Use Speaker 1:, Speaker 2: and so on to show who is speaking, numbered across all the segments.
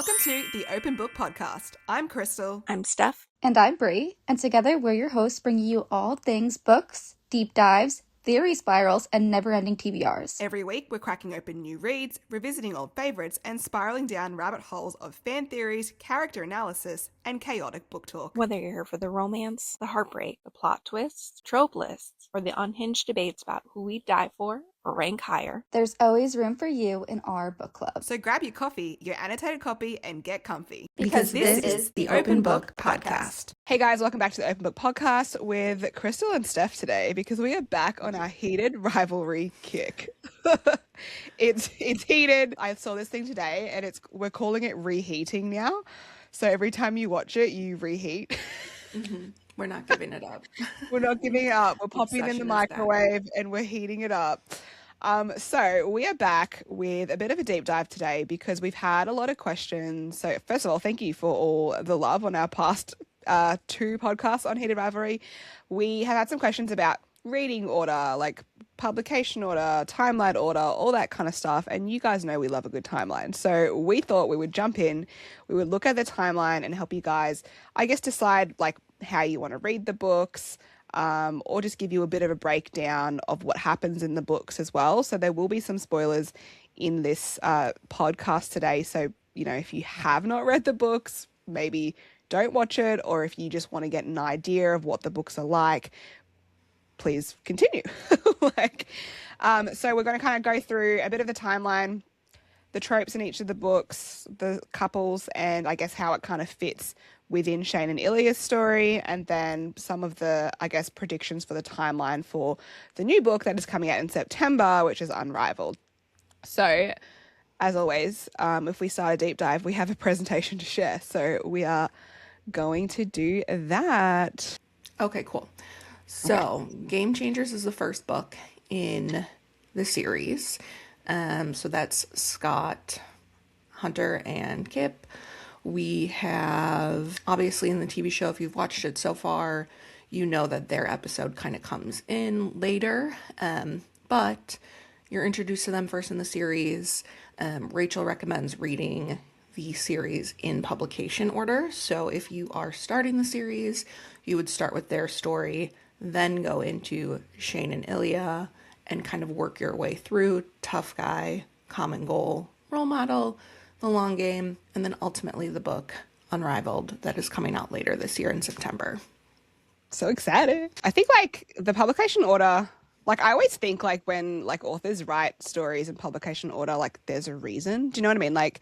Speaker 1: Welcome to the Open Book Podcast. I'm Crystal.
Speaker 2: I'm Steph.
Speaker 3: And I'm Bree. And together we're your hosts, bringing you all things books, deep dives, theory spirals, and never-ending TBRs.
Speaker 1: Every week we're cracking open new reads, revisiting old favourites, and spiralling down rabbit holes of fan theories, character analysis, and chaotic book talk.
Speaker 2: Whether you're here for the romance, the heartbreak, the plot twists, trope lists, or the unhinged debates about who we'd die for or rank higher,
Speaker 3: there's always room for you in our book club.
Speaker 1: So grab your coffee, your annotated copy, and get comfy.
Speaker 3: Because this is the Open Book Podcast.
Speaker 1: Hey guys, welcome back to the Open Book Podcast with Crystal and Steph today because we are back on our Heated Rivalry kick. It's heated. I saw this thing today and we're calling it reheating now. So every time you watch it, you reheat.
Speaker 2: Mm-hmm. We're not giving it up.
Speaker 1: We're not giving it up. We're popping it in the microwave and we're heating it up. So we are back with a bit of a deep dive today because we've had a lot of questions. So first of all, thank you for all the love on our past 2 podcasts on Heated Rivalry. We have had some questions about reading order, like publication order, timeline order, all that kind of stuff. And you guys know we love a good timeline. So we thought we would jump in, we would look at the timeline and help you guys, I guess, decide like how you want to read the books, or just give you a bit of a breakdown of what happens in the books as well. So there will be some spoilers in this podcast today. So, you know, if you have not read the books, maybe don't watch it. Or if you just want to get an idea of what the books are like, please continue. So we're going to kind of go through a bit of the timeline, the tropes in each of the books, the couples, and I guess how it kind of fits within Shane and Ilya's story, and then some of the, I guess, predictions for the timeline for the new book that is coming out in September, which is Unrivaled. So, as always, if we start a deep dive, we have a presentation to share. So we are going to do that.
Speaker 2: Okay, cool. So, Game Changers is the first book in the series. So that's Scott, Hunter, and Kip. We have, obviously in the TV show, if you've watched it so far, you know that their episode kind of comes in later. But you're introduced to them first in the series. Rachel recommends reading the series in publication order. So if you are starting the series, you would start with their story, then go into Shane and Ilya, and kind of work your way through tough guy, common goal, role model, the long game, and then ultimately the book Unrivaled that is coming out later this year in September.
Speaker 1: So excited. I think like the publication order, like I always think like when like authors write stories in publication order, like there's a reason. Do you know what I mean? Like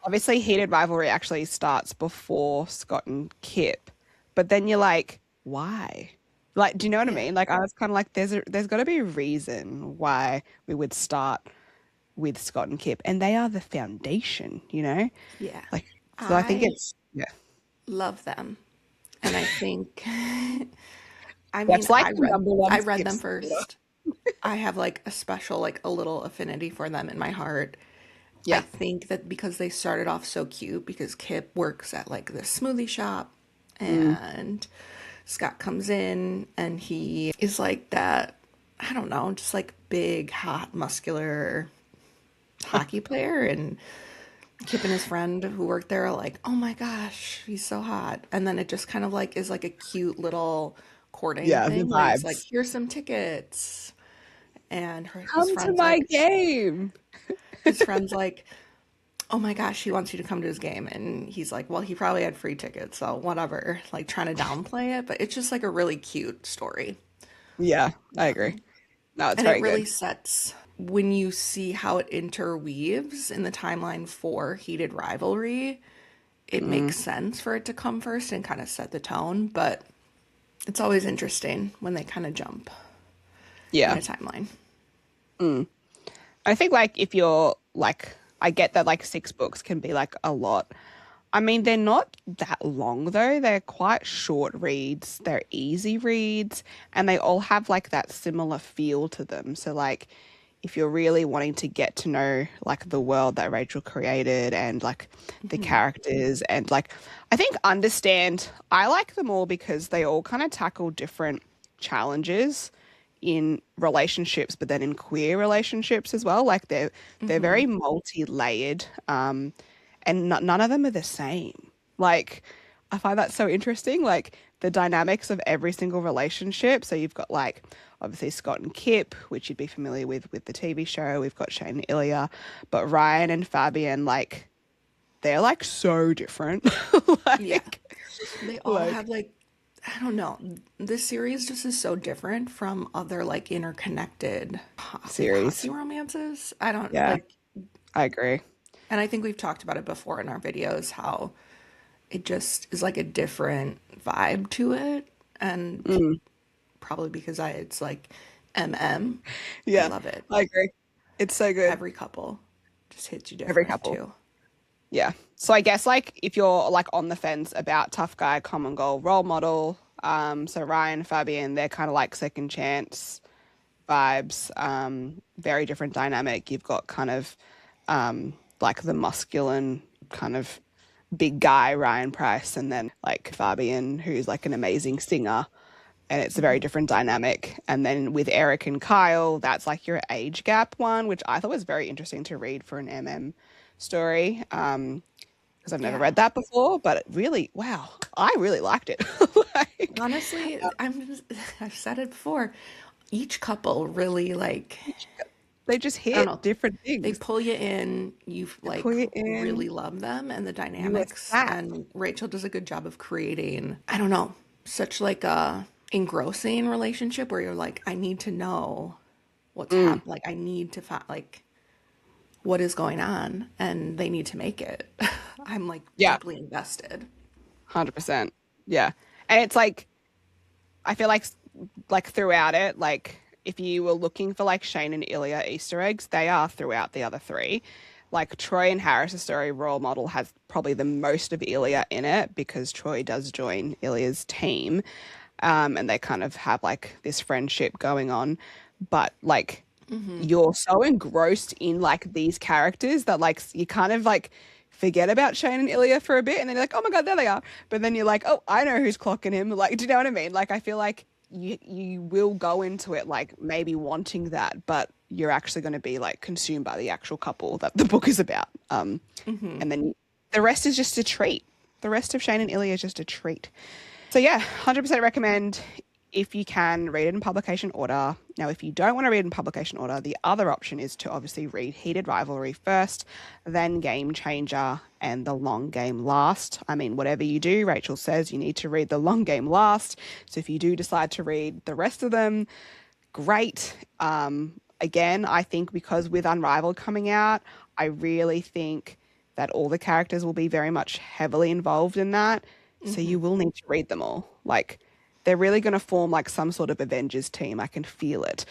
Speaker 1: obviously Heated Rivalry actually starts before Scott and Kip, but then you're like, why? Like, do you know what I mean? Like, I was kind of like, there's got to be a reason why we would start with Scott and Kip, and they are the foundation, you know?
Speaker 2: Yeah.
Speaker 1: Like, so I think it's,
Speaker 2: love them. And I think,
Speaker 1: that's like
Speaker 2: I read them first. I have like a special, like a little affinity for them in my heart. Yeah. I think that because they started off so cute, because Kip works at like the smoothie shop and Scott comes in and he is like that, I don't know, just like big, hot, muscular hockey player. And Kip and his friend who worked there are like, oh my gosh, he's so hot. And then it just kind of like is like a cute little courting thing. Where it's like, here's some tickets. And
Speaker 1: come to my game.
Speaker 2: His friend's like, oh my gosh, he wants you to come to his game. And he's like, well, he probably had free tickets, so whatever. Like trying to downplay it, but it's just like a really cute story.
Speaker 1: Yeah, I agree. No, it's very good. And it really
Speaker 2: sets, when you see how it interweaves in the timeline for Heated Rivalry, it makes sense for it to come first and kind of set the tone. But it's always interesting when they kind of jump in a timeline.
Speaker 1: I think like if you're like, I get that like 6 books can be like a lot. I mean, they're not that long though. They're quite short reads. They're easy reads and they all have like that similar feel to them. So like if you're really wanting to get to know like the world that Rachel created and like the characters and like, I think understand, I like them all because they all kind of tackle different challenges in relationships, but then in queer relationships as well. Like they're very multi-layered. And and none of them are the same. Like, I find that so interesting. Like, the dynamics of every single relationship. So you've got like obviously Scott and Kip, which you'd be familiar with the TV show. We've got Shane and Ilya, but Ryan and Fabian, like, they're like so different.
Speaker 2: Yeah.
Speaker 1: Like,
Speaker 2: They all have like, I don't know. This series just is so different from other like interconnected
Speaker 1: series.
Speaker 2: hockey romances. I don't
Speaker 1: Yeah,
Speaker 2: like,
Speaker 1: I agree.
Speaker 2: and I think we've talked about it before in our videos how it just is like a different vibe to it. And probably because it's like MM. I
Speaker 1: Yeah,
Speaker 2: love it.
Speaker 1: I agree. It's so good.
Speaker 2: Every couple just hits you
Speaker 1: Every
Speaker 2: different
Speaker 1: couple.
Speaker 2: too.
Speaker 1: Yeah. So I guess like if you're like on the fence about tough guy, common goal, role model, so Ryan, Fabian, they're kind of like second chance vibes, very different dynamic. You've got kind of like the masculine kind of big guy, Ryan Price, and then like Fabian, who's like an amazing singer. And it's a very different dynamic. And then with Eric and Kyle, that's like your age gap one, which I thought was very interesting to read for an MM story. Because I've never
Speaker 2: Yeah.
Speaker 1: read that before, but really, wow, I really liked it. Like,
Speaker 2: Honestly, I've said it before. Each couple really like,
Speaker 1: they just
Speaker 2: I don't
Speaker 1: hit
Speaker 2: know,
Speaker 1: different
Speaker 2: they
Speaker 1: things.
Speaker 2: pull you in, you
Speaker 1: They
Speaker 2: like
Speaker 1: put it
Speaker 2: really
Speaker 1: in,
Speaker 2: love them and the
Speaker 1: you are
Speaker 2: dynamics.
Speaker 1: sat.
Speaker 2: And Rachel does a good job of creating, I don't know, such like a engrossing relationship where you're like, I need to know what's happening. Like I need to find like what is going on and they need to make it. I'm like
Speaker 1: Yeah,
Speaker 2: deeply invested.
Speaker 1: 100%. Yeah. And it's like, I feel like throughout it, like if you were looking for like Shane and Ilya Easter eggs, they are throughout the other three. Like Troy and Harris's story, role model has probably the most of Ilya in it because Troy does join Ilya's team, and they kind of have like this friendship going on. But like you're so engrossed in like these characters that like you kind of like forget about Shane and Ilya for a bit, and then you're like, oh my god, there they are. But then you're like, oh, I know who's clocking him. Like, do you know what I mean? Like, I feel like you will go into it like maybe wanting that, but you're actually going to be like consumed by the actual couple that the book is about. And then the rest is just a treat. The rest of Shane and Ilya is just a treat. So yeah, 100% recommend if you can read it in publication order. Now, if you don't want to read in publication order, the other option is to obviously read Heated Rivalry first, then Game Changer, and The Long Game last. I mean, whatever you do, Rachel says you need to read The Long Game last. So if you do decide to read the rest of them, great. Again, I think because with Unrivaled coming out, I really think that all the characters will be very much heavily involved in that. So you will need to read them all. Like, they're really going to form like some sort of Avengers team. I can feel it.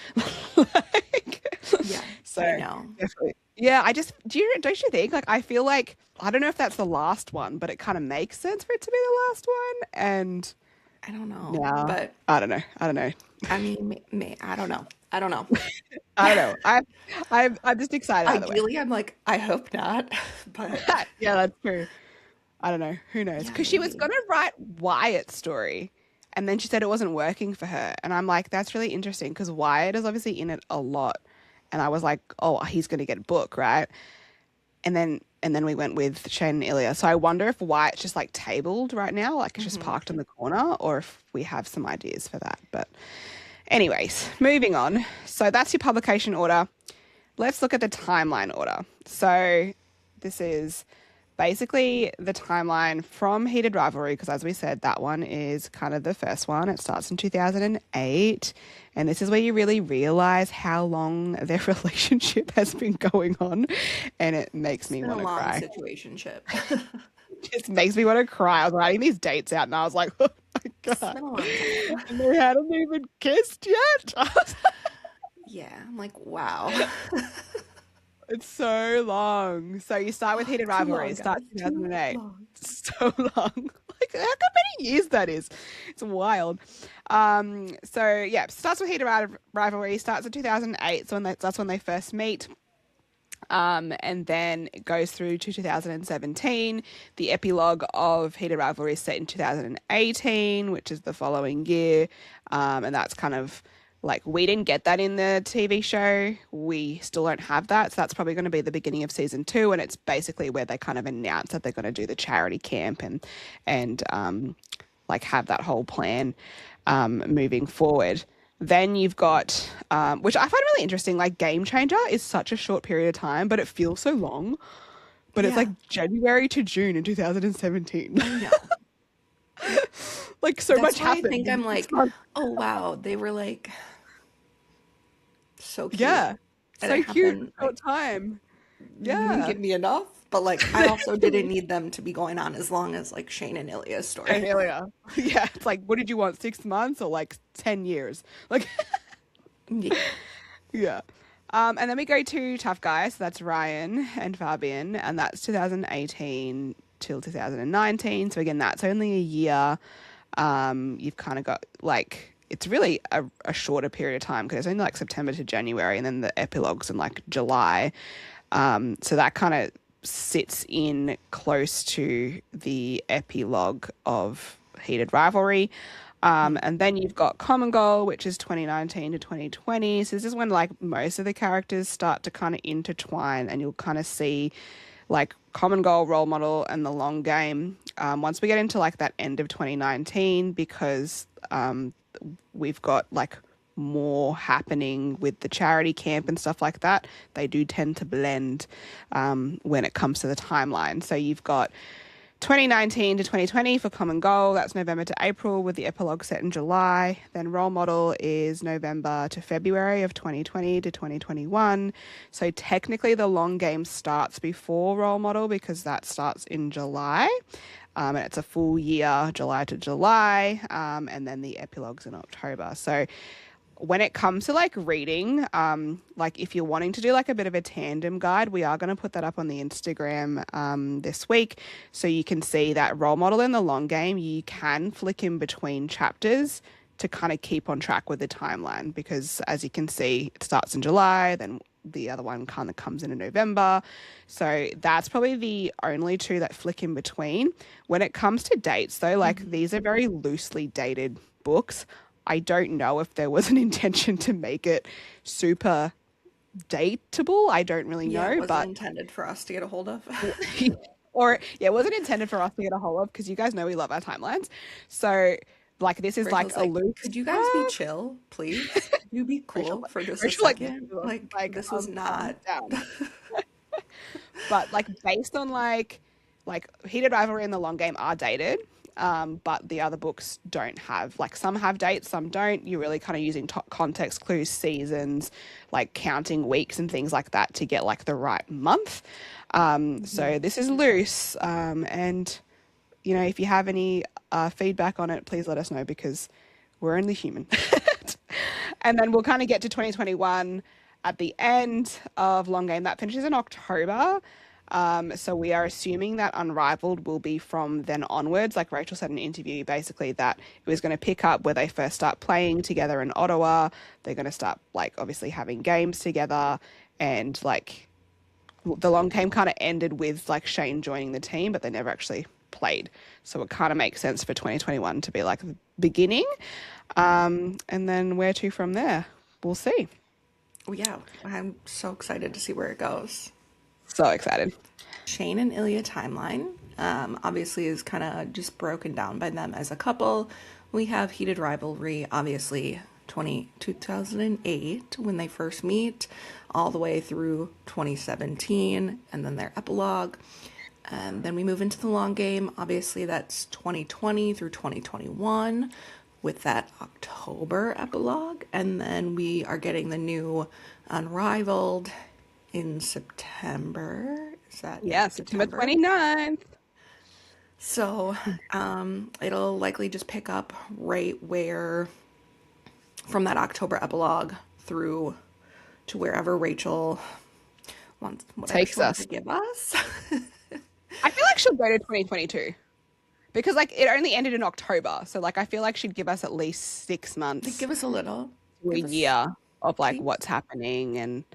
Speaker 1: Like,
Speaker 2: Yeah,
Speaker 1: so
Speaker 2: I know.
Speaker 1: definitely. Yeah, don't you think? Like, I feel like I don't know if that's the last one, but it kind of makes sense for it to be the last one. And
Speaker 2: I don't know,
Speaker 1: yeah,
Speaker 2: but
Speaker 1: I don't know. I don't know.
Speaker 2: I mean, I don't know. I don't know.
Speaker 1: I don't know. I'm just excited either way.
Speaker 2: Ideally, I'm like, I hope not, but
Speaker 1: Yeah, that's true. I don't know. Who knows?
Speaker 2: yeah,
Speaker 1: Because she was
Speaker 2: maybe.
Speaker 1: going to write Wyatt's story, and then she said it wasn't working for her. And I'm like, that's really interesting because Wyatt is obviously in it a lot. And I was like, oh, he's going to get a book, right? And then we went with Shane and Ilya. So I wonder if Wyatt's just like tabled right now, like it's just parked in the corner, or if we have some ideas for that. But anyways, moving on. So that's your publication order. Let's look at the timeline order. So this is basically the timeline from Heated Rivalry, because as we said, that one is kind of the first one. It starts in 2008. And this is where you really realize how long their relationship has been going on. And it makes me
Speaker 2: Been a
Speaker 1: want to
Speaker 2: long
Speaker 1: cry.
Speaker 2: situationship.
Speaker 1: It just makes me want to cry. I was writing these dates out and I was like, oh my
Speaker 2: It's
Speaker 1: God.
Speaker 2: been a long time.
Speaker 1: And they hadn't even kissed yet.
Speaker 2: Yeah, I'm like, wow.
Speaker 1: It's so long. So you start with Heated
Speaker 2: Too
Speaker 1: Rivalry.
Speaker 2: long,
Speaker 1: It starts
Speaker 2: guys.
Speaker 1: in
Speaker 2: Too
Speaker 1: 2008.
Speaker 2: long.
Speaker 1: So long. Like, how many years that is? It's wild. So yeah, starts with Heated Rivalry. Starts in 2008. So that's when they first meet. And then it goes through to 2017. The epilogue of Heated Rivalry is set in 2018, which is the following year. And that's kind of like we didn't get that in the TV show. We still don't have that. So that's probably going to be the beginning of season 2. And it's basically where they kind of announce that they're going to do the charity camp and like have that whole plan moving forward. Then you've got, which I find really interesting, like Game Changer is such a short period of time, but it feels so long. But it's like January to June in 2017.
Speaker 2: I know.
Speaker 1: Like so much happened.
Speaker 2: I think I'm like, oh wow, they were like so cute.
Speaker 1: Yeah,
Speaker 2: and
Speaker 1: so cute. Short time.
Speaker 2: You didn't give me enough, but like I also didn't need them to be going on as long as like Shane and Ilya's story.
Speaker 1: Shane Ilya. Yeah, it's like, what did you want? 6 months or like 10 years? Like, yeah. And then we go to Tough Guys. So that's Ryan and Fabian, and that's 2018 till 2019. So again, that's only a year. You've kind of got like, it's really a shorter period of time because it's only like September to January, and then the epilogues in like July. So that kind of sits in close to the epilogue of Heated Rivalry. And then you've got Common Goal, which is 2019 to 2020. So this is when like most of the characters start to kind of intertwine, and you'll kind of see like Common Goal, Role Model, and The Long Game. Once we get into like that end of 2019, because we've got like more happening with the charity camp and stuff like that, they do tend to blend when it comes to the timeline. So you've got 2019 to 2020 for Common Goal. That's November to April with the epilogue set in July. Then Role Model is November to February of 2020 to 2021. So technically the Long Game starts before Role Model because that starts in July. And it's a full year, July to July. And then the epilogue's in October. So when it comes to like reading, like if you're wanting to do like a bit of a tandem guide, we are going to put that up on the Instagram this week, so you can see that Role Model in The Long Game. You can flick in between chapters to kind of keep on track with the timeline, because as you can see, it starts in July, then the other one kind of comes in November. So that's probably the only two that flick in between. When it comes to dates though, like these are very loosely dated books. I don't know if there was an intention to make it super dateable. I don't really know.
Speaker 2: It wasn't intended for us to get a hold of.
Speaker 1: Or, yeah, it wasn't intended for us to get a hold of, because you guys know we love our timelines. So, like, this is
Speaker 2: Rachel's
Speaker 1: like a loose...
Speaker 2: Could you guys be chill, please? Could you be cool for just a second? Like this was not...
Speaker 1: But, like, based on, like Heated Rivalry and The Long Game are dated. But the other books don't have, like, some have dates, some don't. You're really kind of using context clues, seasons, like counting weeks and things like that to get like the right month. So this is loose. And, you know, if you have any feedback on it, please let us know, because we're only human. And then we'll kind of get to 2021 at the end of Long Game. That finishes in October. So we are assuming that Unrivaled will be from then onwards. Like Rachel said in an interview, basically that it was going to pick up where they first start playing together in Ottawa. They're going to start, like, obviously having games together, and like The Long Game kind of ended with like Shane joining the team, but they never actually played. So it kind of makes sense for 2021 to be like the beginning. And then where to from there, we'll see.
Speaker 2: Well, yeah, I'm so excited to see where it goes.
Speaker 1: So excited.
Speaker 2: Shane and Ilya timeline obviously is kind of just broken down by them as a couple. We have Heated Rivalry, obviously 2008 when they first meet, all the way through 2017, and then their epilogue. And then we move into The Long Game. Obviously that's 2020 through 2021 with that October epilogue. And then we are getting the new Unrivaled in September. Is that
Speaker 1: September 29th.
Speaker 2: So it'll likely just pick up right where from that October epilogue through to wherever Rachel takes us to give us.
Speaker 1: I feel like she'll go to 2022, because like it only ended in October, so like I feel like she'd give us at least 6 months.
Speaker 2: Give us a little,
Speaker 1: a year of like what's happening. And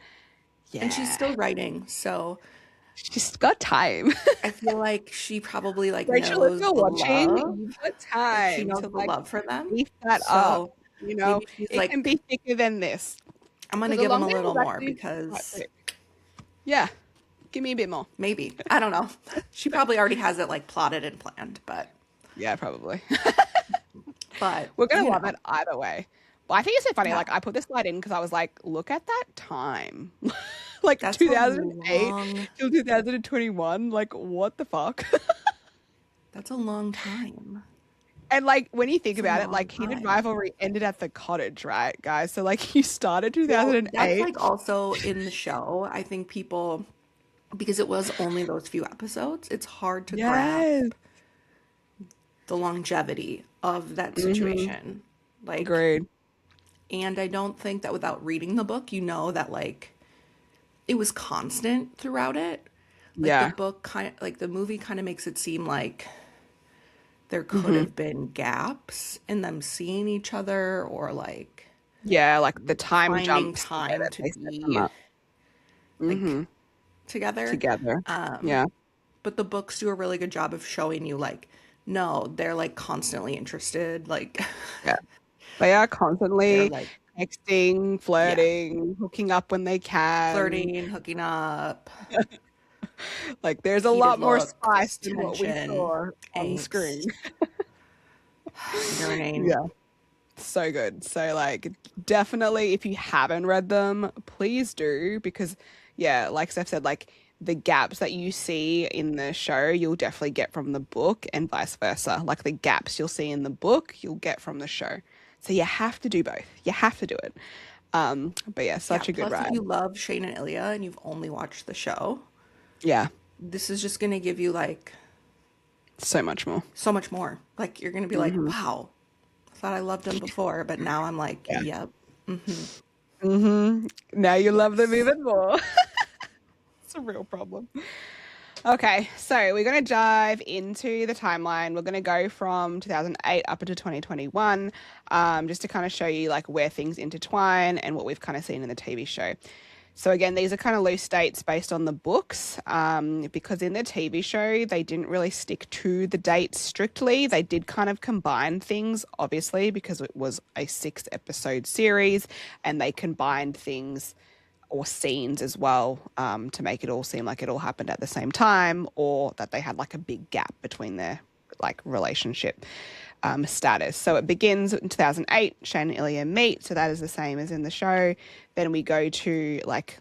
Speaker 1: yeah,
Speaker 2: and she's still writing, so
Speaker 1: she's got time.
Speaker 2: I feel like she probably like
Speaker 1: Rachel,
Speaker 2: knows
Speaker 1: if you're watching, you've got time.
Speaker 2: She knows the love for them.
Speaker 1: Beef that up. You know,
Speaker 2: Maybe she's
Speaker 1: it can be thicker than this.
Speaker 2: I'm going to
Speaker 1: The
Speaker 2: give him
Speaker 1: long
Speaker 2: a
Speaker 1: game
Speaker 2: little
Speaker 1: was
Speaker 2: more
Speaker 1: actually quite
Speaker 2: because
Speaker 1: thick. Yeah, give me a bit more.
Speaker 2: maybe. I don't know. She probably already has it like plotted and planned, but
Speaker 1: Yeah, probably.
Speaker 2: but
Speaker 1: We're gonna
Speaker 2: you
Speaker 1: love
Speaker 2: know,
Speaker 1: it either way. But I think it's so funny.
Speaker 2: yeah,
Speaker 1: Like I put this slide in because I was like, look at that time, like
Speaker 2: that's a
Speaker 1: 2008
Speaker 2: long
Speaker 1: till 2021. Like what the fuck?
Speaker 2: that's a long time.
Speaker 1: And like when you think
Speaker 2: It's a
Speaker 1: about it,
Speaker 2: long
Speaker 1: like Heated
Speaker 2: time.
Speaker 1: Rivalry ended at the cottage, right, guys? So like you started
Speaker 2: Well, that's
Speaker 1: 2008.
Speaker 2: like also in the show. I think people, because it was only those few episodes, it's hard to grasp
Speaker 1: Yes.
Speaker 2: the longevity of that
Speaker 1: Mm-hmm.
Speaker 2: situation. Like,
Speaker 1: Agreed.
Speaker 2: and I don't think that without reading the book, you know that like it was constant throughout it. Like the
Speaker 1: Yeah.
Speaker 2: book kind of, like the movie kind of makes it seem like there could
Speaker 1: Mm-hmm.
Speaker 2: have been gaps in them seeing each other or like
Speaker 1: Yeah, like the time
Speaker 2: finding
Speaker 1: jumps the way
Speaker 2: time
Speaker 1: that
Speaker 2: to
Speaker 1: they set them
Speaker 2: be
Speaker 1: up.
Speaker 2: like
Speaker 1: Mm-hmm.
Speaker 2: together.
Speaker 1: Together.
Speaker 2: Um,
Speaker 1: Yeah.
Speaker 2: but the books do a really good job of showing you like, no, they're like constantly interested. Like
Speaker 1: Yeah. They are
Speaker 2: they're
Speaker 1: constantly
Speaker 2: like,
Speaker 1: texting,
Speaker 2: yeah,
Speaker 1: flirting, hooking up when they can.
Speaker 2: flirting, hooking up,
Speaker 1: Like there's a
Speaker 2: heated
Speaker 1: lot more
Speaker 2: looks,
Speaker 1: spice than what we
Speaker 2: tension,
Speaker 1: saw on screen.
Speaker 2: angst, yearning.
Speaker 1: Yeah. So good. So like definitely if you haven't read them, please do because yeah, like Steph said, like the gaps that you see in the show, you'll definitely get from the book and vice versa. Like the gaps you'll see in the book, you'll get from the show. So you have to do both. You have to do it. But yeah,
Speaker 2: Yeah,
Speaker 1: such a good
Speaker 2: plus if
Speaker 1: ride.
Speaker 2: you love Shane and Ilya and you've only watched the show,
Speaker 1: Yeah,
Speaker 2: this is just gonna give you like
Speaker 1: so much more.
Speaker 2: so much more. Like you're gonna be like,
Speaker 1: Hmm.
Speaker 2: wow, I thought I loved him before, but now I'm like,
Speaker 1: Yeah.
Speaker 2: yep, mm-hmm,
Speaker 1: Now you love them
Speaker 2: yes.
Speaker 1: even more. It's a real problem. Okay, so we're going to dive into the timeline. We're going to go from 2008 up into 2021, just to kind of show you like where things intertwine and what we've kind of seen in the TV show. So again, these are kind of loose dates based on the books, because in the TV show they didn't really stick to the dates strictly. They did kind of combine things, obviously, because it was a 6-episode series, and they combined things or scenes as well, to make it all seem like it all happened at the same time or that they had like a big gap between their like relationship status. So it begins in 2008, Shane and Ilya meet, so that is the same as in the show. Then we go to like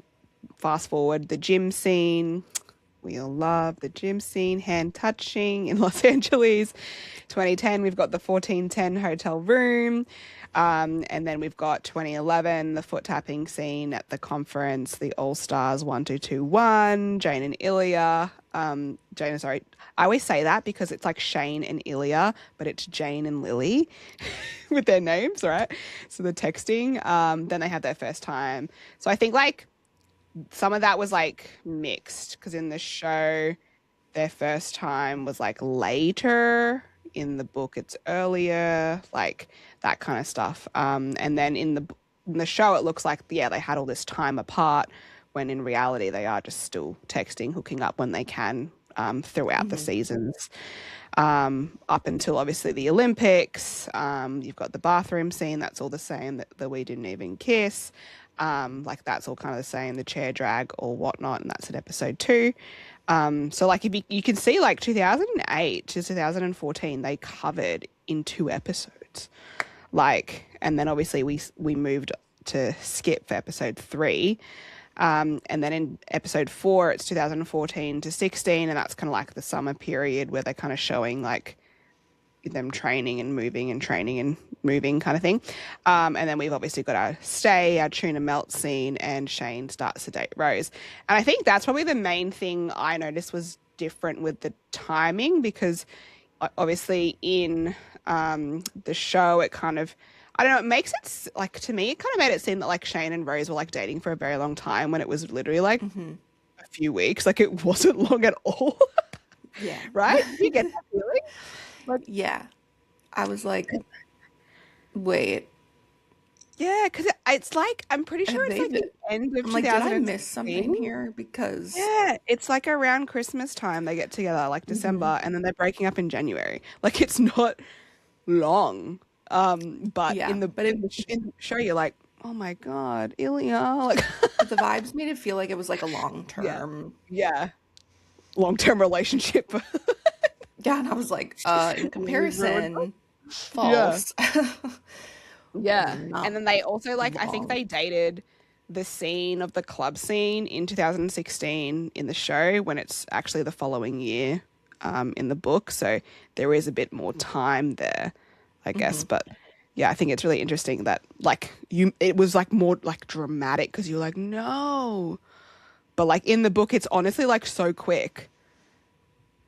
Speaker 1: fast forward the gym scene. We all love the gym scene, hand touching in Los Angeles. 2010, we've got the 1410 hotel room. And then we've got 2011, the foot tapping scene at the conference, the All Stars 1221, Jane and Ilya. Sorry. I always say that because it's like Shane and Ilya, but it's Jane and Lily with their names, right? So the texting. Then they have their first time. So I think like some of that was like mixed because in the show, their first time was like later. In the book, it's earlier, like that kind of stuff. And then in the show, it looks like yeah, they had all this time apart. When in reality, they are just still texting, hooking up when they can, throughout the
Speaker 2: Mm-hmm.
Speaker 1: seasons. Up until obviously the Olympics. You've got the bathroom scene, that's all the same, that we didn't even kiss. Like that's all kind of the same, the chair drag or whatnot, and that's in episode 2. So like if you can see like 2008 to 2014, they covered in 2 episodes. Like, and then obviously we moved to skip for episode 3. And then in episode 4, it's 2014 to 16, and that's kind of like the summer period where they're kind of showing like them training and moving and training and moving kind of thing. And then we've obviously got our tuna melt scene, and Shane starts to date Rose. And I think that's probably the main thing I noticed was different with the timing, because obviously in the show it kind of, I don't know, it makes it like, to me it kind of made it seem that like Shane and Rose were like dating for a very long time when it was literally like
Speaker 2: Mm-hmm.
Speaker 1: a few weeks. Like it wasn't long at all.
Speaker 2: Yeah.
Speaker 1: Right? You get that feeling? Like,
Speaker 2: Yeah. I was like, wait,
Speaker 1: yeah, because it's like, I'm pretty sure
Speaker 2: have
Speaker 1: it's
Speaker 2: they
Speaker 1: like
Speaker 2: been,
Speaker 1: the end of
Speaker 2: I'm like, did I miss
Speaker 1: 2016.
Speaker 2: something here? Because
Speaker 1: Yeah, it's like around Christmas time they get together, like
Speaker 2: mm-hmm.
Speaker 1: December, and then they're breaking up in January. Like it's not long. But
Speaker 2: Yeah,
Speaker 1: in the show, you're like, oh my God, Ilya. Like,
Speaker 2: but the vibes made it feel like it was like a long
Speaker 1: yeah,
Speaker 2: term.
Speaker 1: yeah, long-term relationship.
Speaker 2: Yeah, and I was like, in
Speaker 1: Really ruined.
Speaker 2: comparison,
Speaker 1: Yeah,
Speaker 2: false.
Speaker 1: yeah.
Speaker 2: Not
Speaker 1: And then they also like, I think
Speaker 2: long.
Speaker 1: they dated the scene of the club scene in 2016 in the show when it's actually the following year in the book. So there is a bit more time there, I guess. But yeah, I think it's really interesting that like it was like more like dramatic because you're like, no. But like in the book, it's honestly like so quick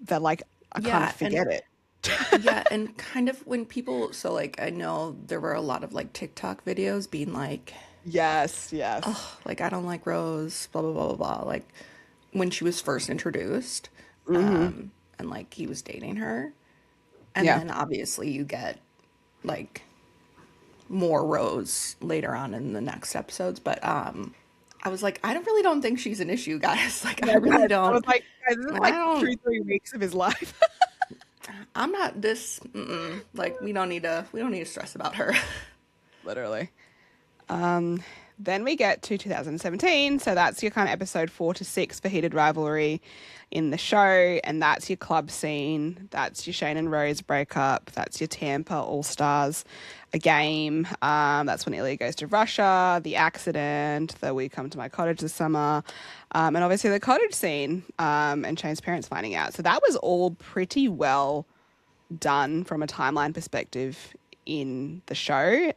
Speaker 1: that like I kind of
Speaker 2: Yeah, and
Speaker 1: forget it.
Speaker 2: yeah, and kind of when people, so like I know there were a lot of like TikTok videos being
Speaker 1: Yes, yes.
Speaker 2: like I don't like Rose, blah blah blah blah blah, like when she was first introduced,
Speaker 1: Mm-hmm.
Speaker 2: and like he was dating her, and
Speaker 1: Yeah.
Speaker 2: then obviously you get like more Rose later on in the next episodes, but I was like, I don't think she's an issue, guys. Like I
Speaker 1: Yeah,
Speaker 2: really
Speaker 1: guys, I was
Speaker 2: don't.
Speaker 1: like, guys, this is
Speaker 2: I
Speaker 1: like
Speaker 2: don't.
Speaker 1: 2-3 weeks of his life.
Speaker 2: I'm not this. Like we don't need to stress about her.
Speaker 1: Literally. Um, then we get to 2017, so that's your kind of episode 4 to 6 for Heated Rivalry in the show, and that's your club scene. That's your Shane and Rose breakup. That's your Tampa All Stars, a game. That's when Ilya goes to Russia, the accident, the We Come to My Cottage this summer, and obviously the cottage scene, and Shane's parents finding out. So that was all pretty well done from a timeline perspective in the show.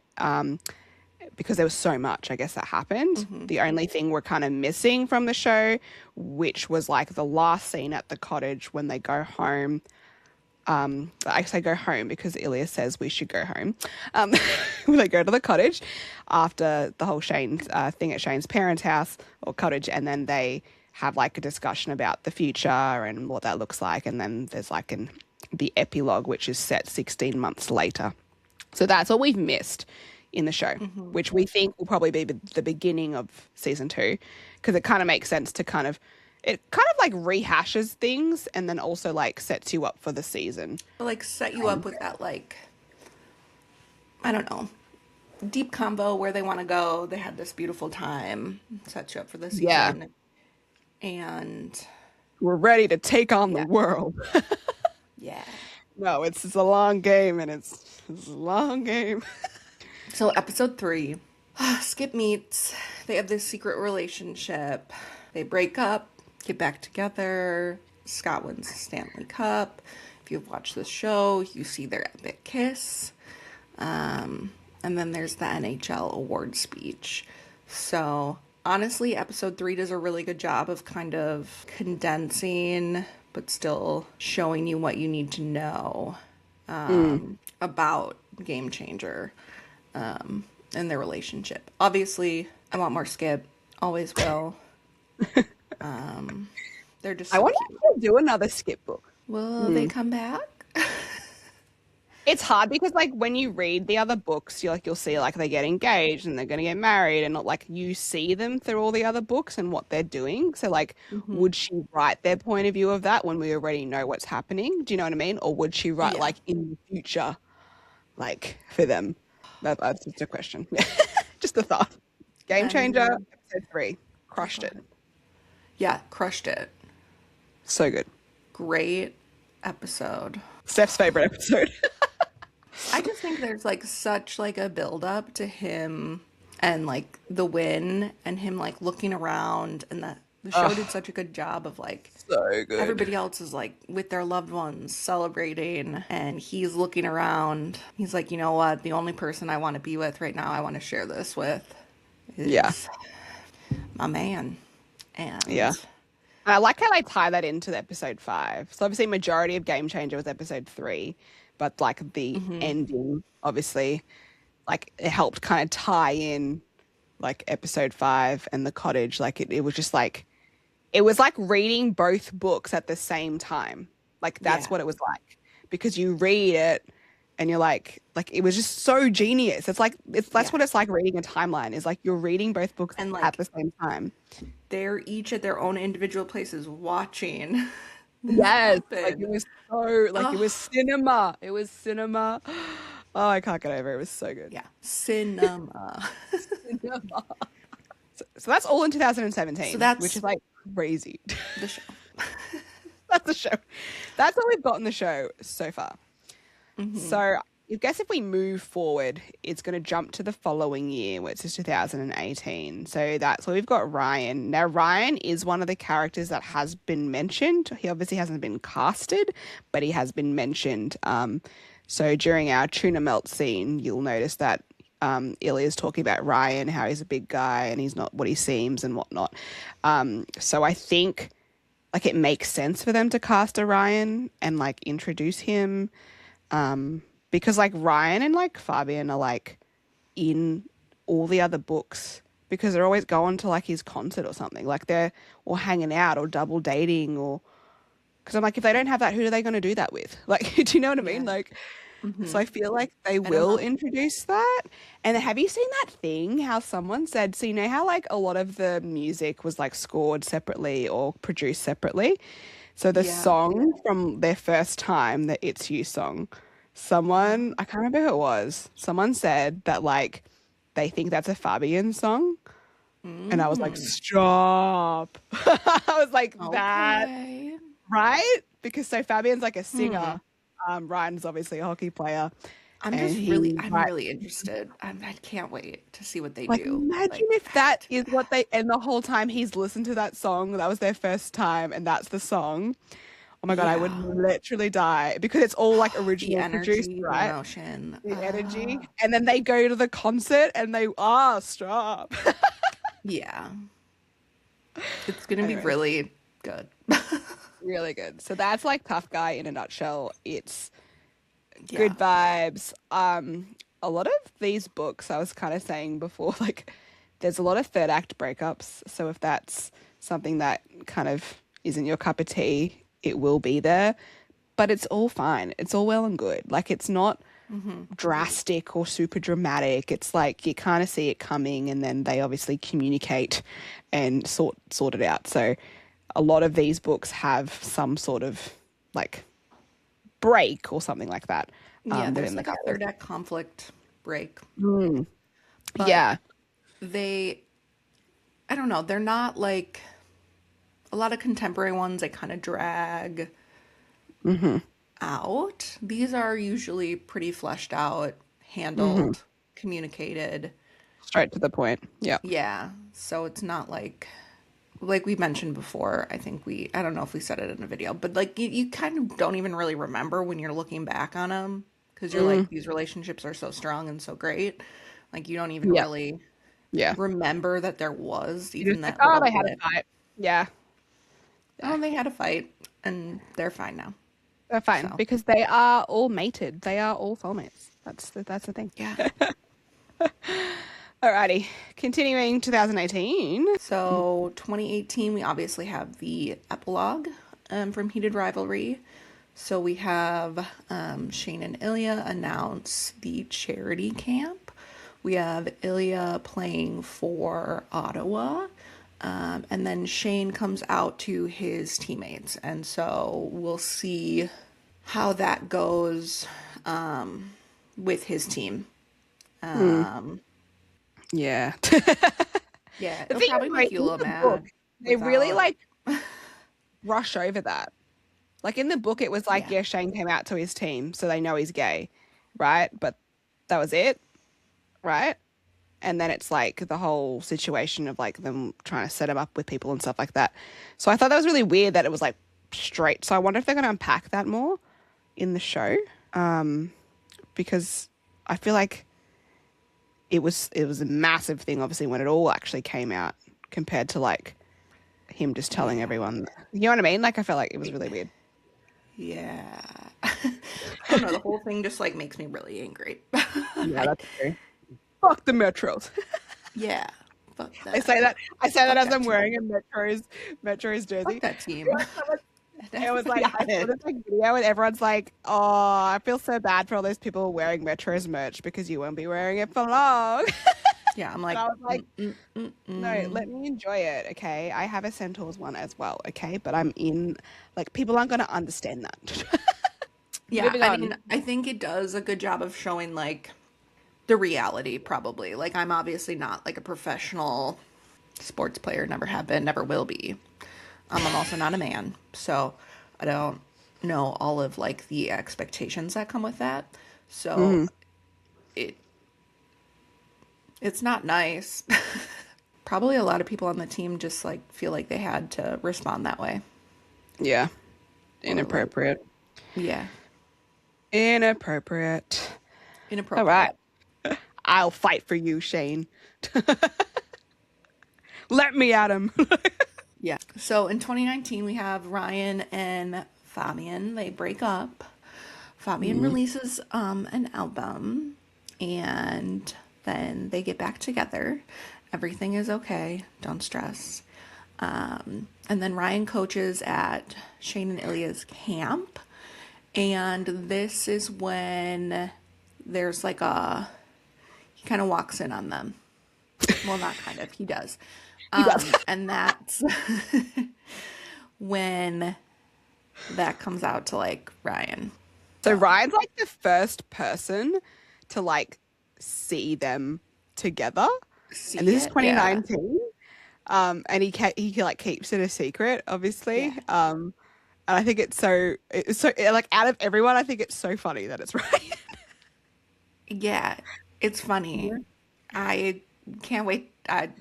Speaker 1: Because there was so much, I guess, that happened. The only thing we're kind of missing from the show, which was like the last scene at the cottage when they go home. I say go home because Ilya says we should go home. When they go to the cottage after the whole Shane thing at Shane's parents' house or cottage, and then they have like a discussion about the future and what that looks like. And then there's like the epilogue, which is set 16 months later. So that's all we've missed in the show, which we think will probably be the beginning of season 2, because it kind of makes sense to it kind of like rehashes things and then also like sets you up for the season.
Speaker 2: Like set you up with that like I don't know deep convo where they want to go. They had this beautiful time, set you up for the
Speaker 1: Yeah.
Speaker 2: season, and
Speaker 1: We're ready to take on the
Speaker 2: yeah,
Speaker 1: world.
Speaker 2: yeah.
Speaker 1: No, it's a long game and it's a long game.
Speaker 2: So episode 3, Skip meets. They have this secret relationship. They break up, get back together. Scott wins the Stanley Cup. If you've watched the show, you see their epic kiss. And then there's the NHL award speech. So honestly, episode 3 does a really good job of kind of condensing, but still showing you what you need to know about Game Changer and their relationship. Obviously, I want more Skip. Always will. They're just
Speaker 1: I
Speaker 2: so
Speaker 1: want
Speaker 2: cute.
Speaker 1: to do another Skip book.
Speaker 2: Will they come back?
Speaker 1: It's hard because like when you read the other books, you'll see like they get engaged and they're going to get married, and not like you see them through all the other books and what they're doing. So like, would she write their point of view of that when we already know what's happening? Do you know what I mean? Or would she write
Speaker 2: Yeah.
Speaker 1: like in the future, like for them? That's just a question. Just a thought. Game Changer, episode 3, crushed it.
Speaker 2: Yeah, crushed it.
Speaker 1: So good.
Speaker 2: Great episode.
Speaker 1: Steph's favorite episode.
Speaker 2: I just think there's like such like a build up to him and like the win and him like looking around, and the show did such a good job of like
Speaker 1: So good.
Speaker 2: everybody else is like with their loved ones celebrating, and he's looking around. He's like, you know what? The only person I want to be with right now, I want to share this with is my man. And
Speaker 1: Yeah. And I like how they tie that into episode 5. So obviously majority of Game Changer was episode 3, but like the ending, obviously, like it helped kind of tie in like episode 5 and the cottage. Like it was just like, it was like reading both books at the same time. Like that's what it was like, because you read it and you're like it was just so genius. It's like, that's what it's like reading a timeline, is like you're reading both books
Speaker 2: And, like,
Speaker 1: at the same time.
Speaker 2: they're each at their own individual places watching.
Speaker 1: Yes,
Speaker 2: happen.
Speaker 1: like it was so, like it was cinema. It was cinema. Oh, I can't get over it. It was so good.
Speaker 2: Yeah. Cinema.
Speaker 1: So that's all in 2017,
Speaker 2: So that's
Speaker 1: which is like crazy.
Speaker 2: the show.
Speaker 1: That's the show. That's all we've got in the show so far. So I guess if we move forward, it's going to jump to the following year, which is 2018. So that's where we've got Ryan. Now, Ryan is one of the characters that has been mentioned. He obviously hasn't been casted, but he has been mentioned. So during our tuna melt scene, you'll notice that Ilya is talking about Ryan, how he's a big guy and he's not what he seems and whatnot. So I think like it makes sense for them to cast a Ryan and like introduce him. Because like Ryan and like Fabian are like in all the other books because they're always going to like his concert or something. Like they're or hanging out or double dating or because I'm like, if they don't have that, who are they going to do that with? Like, do you know what I mean? Like, so I feel like they will introduce that. And have you seen that thing? How someone said, so you know how like a lot of the music was like scored separately or produced separately. So the song from their first time, the It's You song, someone, I can't remember who it was, someone said that like they think that's a Fabian song. And I was like, stop. I was like, that, right? Because so Fabian's like a singer. Ryan's obviously a hockey player.
Speaker 2: I'm really interested. I can't wait to see what they do.
Speaker 1: Imagine if that is what they, and the whole time he's listened to that song, that was their first time, and that's the song. Oh my God, I would literally die because it's all like original produced, right?
Speaker 2: The emotion.
Speaker 1: The energy. And then they go to the concert and they, stop.
Speaker 2: Yeah. It's going to be really good.
Speaker 1: Really good. So that's like Tough Guy in a nutshell. It's good vibes. A lot of these books, I was kind of saying before, like there's a lot of third act breakups. So if that's something that kind of isn't your cup of tea, it will be there. But it's all fine. It's all well and good. Like it's not drastic or super dramatic. It's like you kind of see it coming and then they obviously communicate and sort it out. So a lot of these books have some sort of like break or something like that.
Speaker 2: There's like a third act conflict break.
Speaker 1: But I
Speaker 2: don't know, they're not like a lot of contemporary ones. They kind of drag out. These are usually pretty fleshed out, handled, communicated.
Speaker 1: Straight to the point. Yeah.
Speaker 2: Yeah. So it's not like we mentioned before, I don't know if we said it in a video, but like you kind of don't even really remember when you're looking back on them because you're like, these relationships are so strong and so great. Like you don't even really remember that there was even that.
Speaker 1: Oh, they had a fight. Yeah.
Speaker 2: Oh, they had a fight and they're fine now.
Speaker 1: They're fine because they are all mated. They are all soulmates. That's the thing.
Speaker 2: Yeah.
Speaker 1: Alrighty, continuing 2018.
Speaker 2: So 2018, we obviously have the epilogue from Heated Rivalry. So we have Shane and Ilya announce the charity camp. We have Ilya playing for Ottawa. And then Shane comes out to his teammates. And so we'll see how that goes with his team.
Speaker 1: Yeah.
Speaker 2: Yeah, it'll probably make you a little mad.
Speaker 1: They really like rush over that. Like in the book, it was like, Shane came out to his team, so they know he's gay, right? But that was it, right? And then it's like the whole situation of like them trying to set him up with people and stuff like that. So I thought that was really weird that it was like straight. So I wonder if they're going to unpack that more in the show, because I feel like it was a massive thing, obviously, when it all actually came out compared to like him just telling everyone. You know what I mean? Like I felt like it was really weird.
Speaker 2: Yeah. I don't know. The whole thing just like makes me really angry.
Speaker 1: Yeah, that's true. Fuck the Metros.
Speaker 2: Yeah. Fuck that.
Speaker 1: I say that as I'm wearing a Metros jersey.
Speaker 2: Fuck that team.
Speaker 1: It was like, I saw this like video and everyone's like, oh, I feel so bad for all those people wearing Metros merch because you won't be wearing it for long.
Speaker 2: Yeah, I'm like,
Speaker 1: I was like, no, let me enjoy it, okay? I have a Centaurs one as well, okay? But I'm in, like, people aren't going to understand that.
Speaker 2: Yeah,
Speaker 1: Moving
Speaker 2: I
Speaker 1: on.
Speaker 2: mean, I think it does a good job of showing like the reality probably. Like I'm obviously not like a professional sports player, never have been, never will be. I'm also not a man, so I don't know all of like the expectations that come with that. So
Speaker 1: Hmm.
Speaker 2: it it's not nice. Probably a lot of people on the team just like feel like they had to respond that way.
Speaker 1: Yeah.
Speaker 2: Or like,
Speaker 1: Inappropriate.
Speaker 2: yeah,
Speaker 1: Inappropriate. All right.
Speaker 2: inappropriate.
Speaker 1: I'll fight for you, Shane. Let me at him.
Speaker 2: Yeah. So in 2019, we have Ryan and Fabian. They break up. Fabian
Speaker 1: Mm.
Speaker 2: releases an album, and then they get back together. Everything is okay. Don't stress. And then Ryan coaches at Shane and Ilya's camp, and this is when there's like a he kind of walks in on them. Well, not kind of. He does.
Speaker 1: He does.
Speaker 2: And that's when that comes out to like Ryan.
Speaker 1: So
Speaker 2: So,
Speaker 1: Ryan's like the first person to like see them together, and
Speaker 2: see
Speaker 1: this is
Speaker 2: it? Yeah.
Speaker 1: 2019. And he like keeps it a secret, obviously.
Speaker 2: Yeah.
Speaker 1: And I think it's so like out of everyone, I think it's so funny that it's Ryan.
Speaker 2: Yeah. It's funny.
Speaker 1: Yeah.
Speaker 2: I can't wait.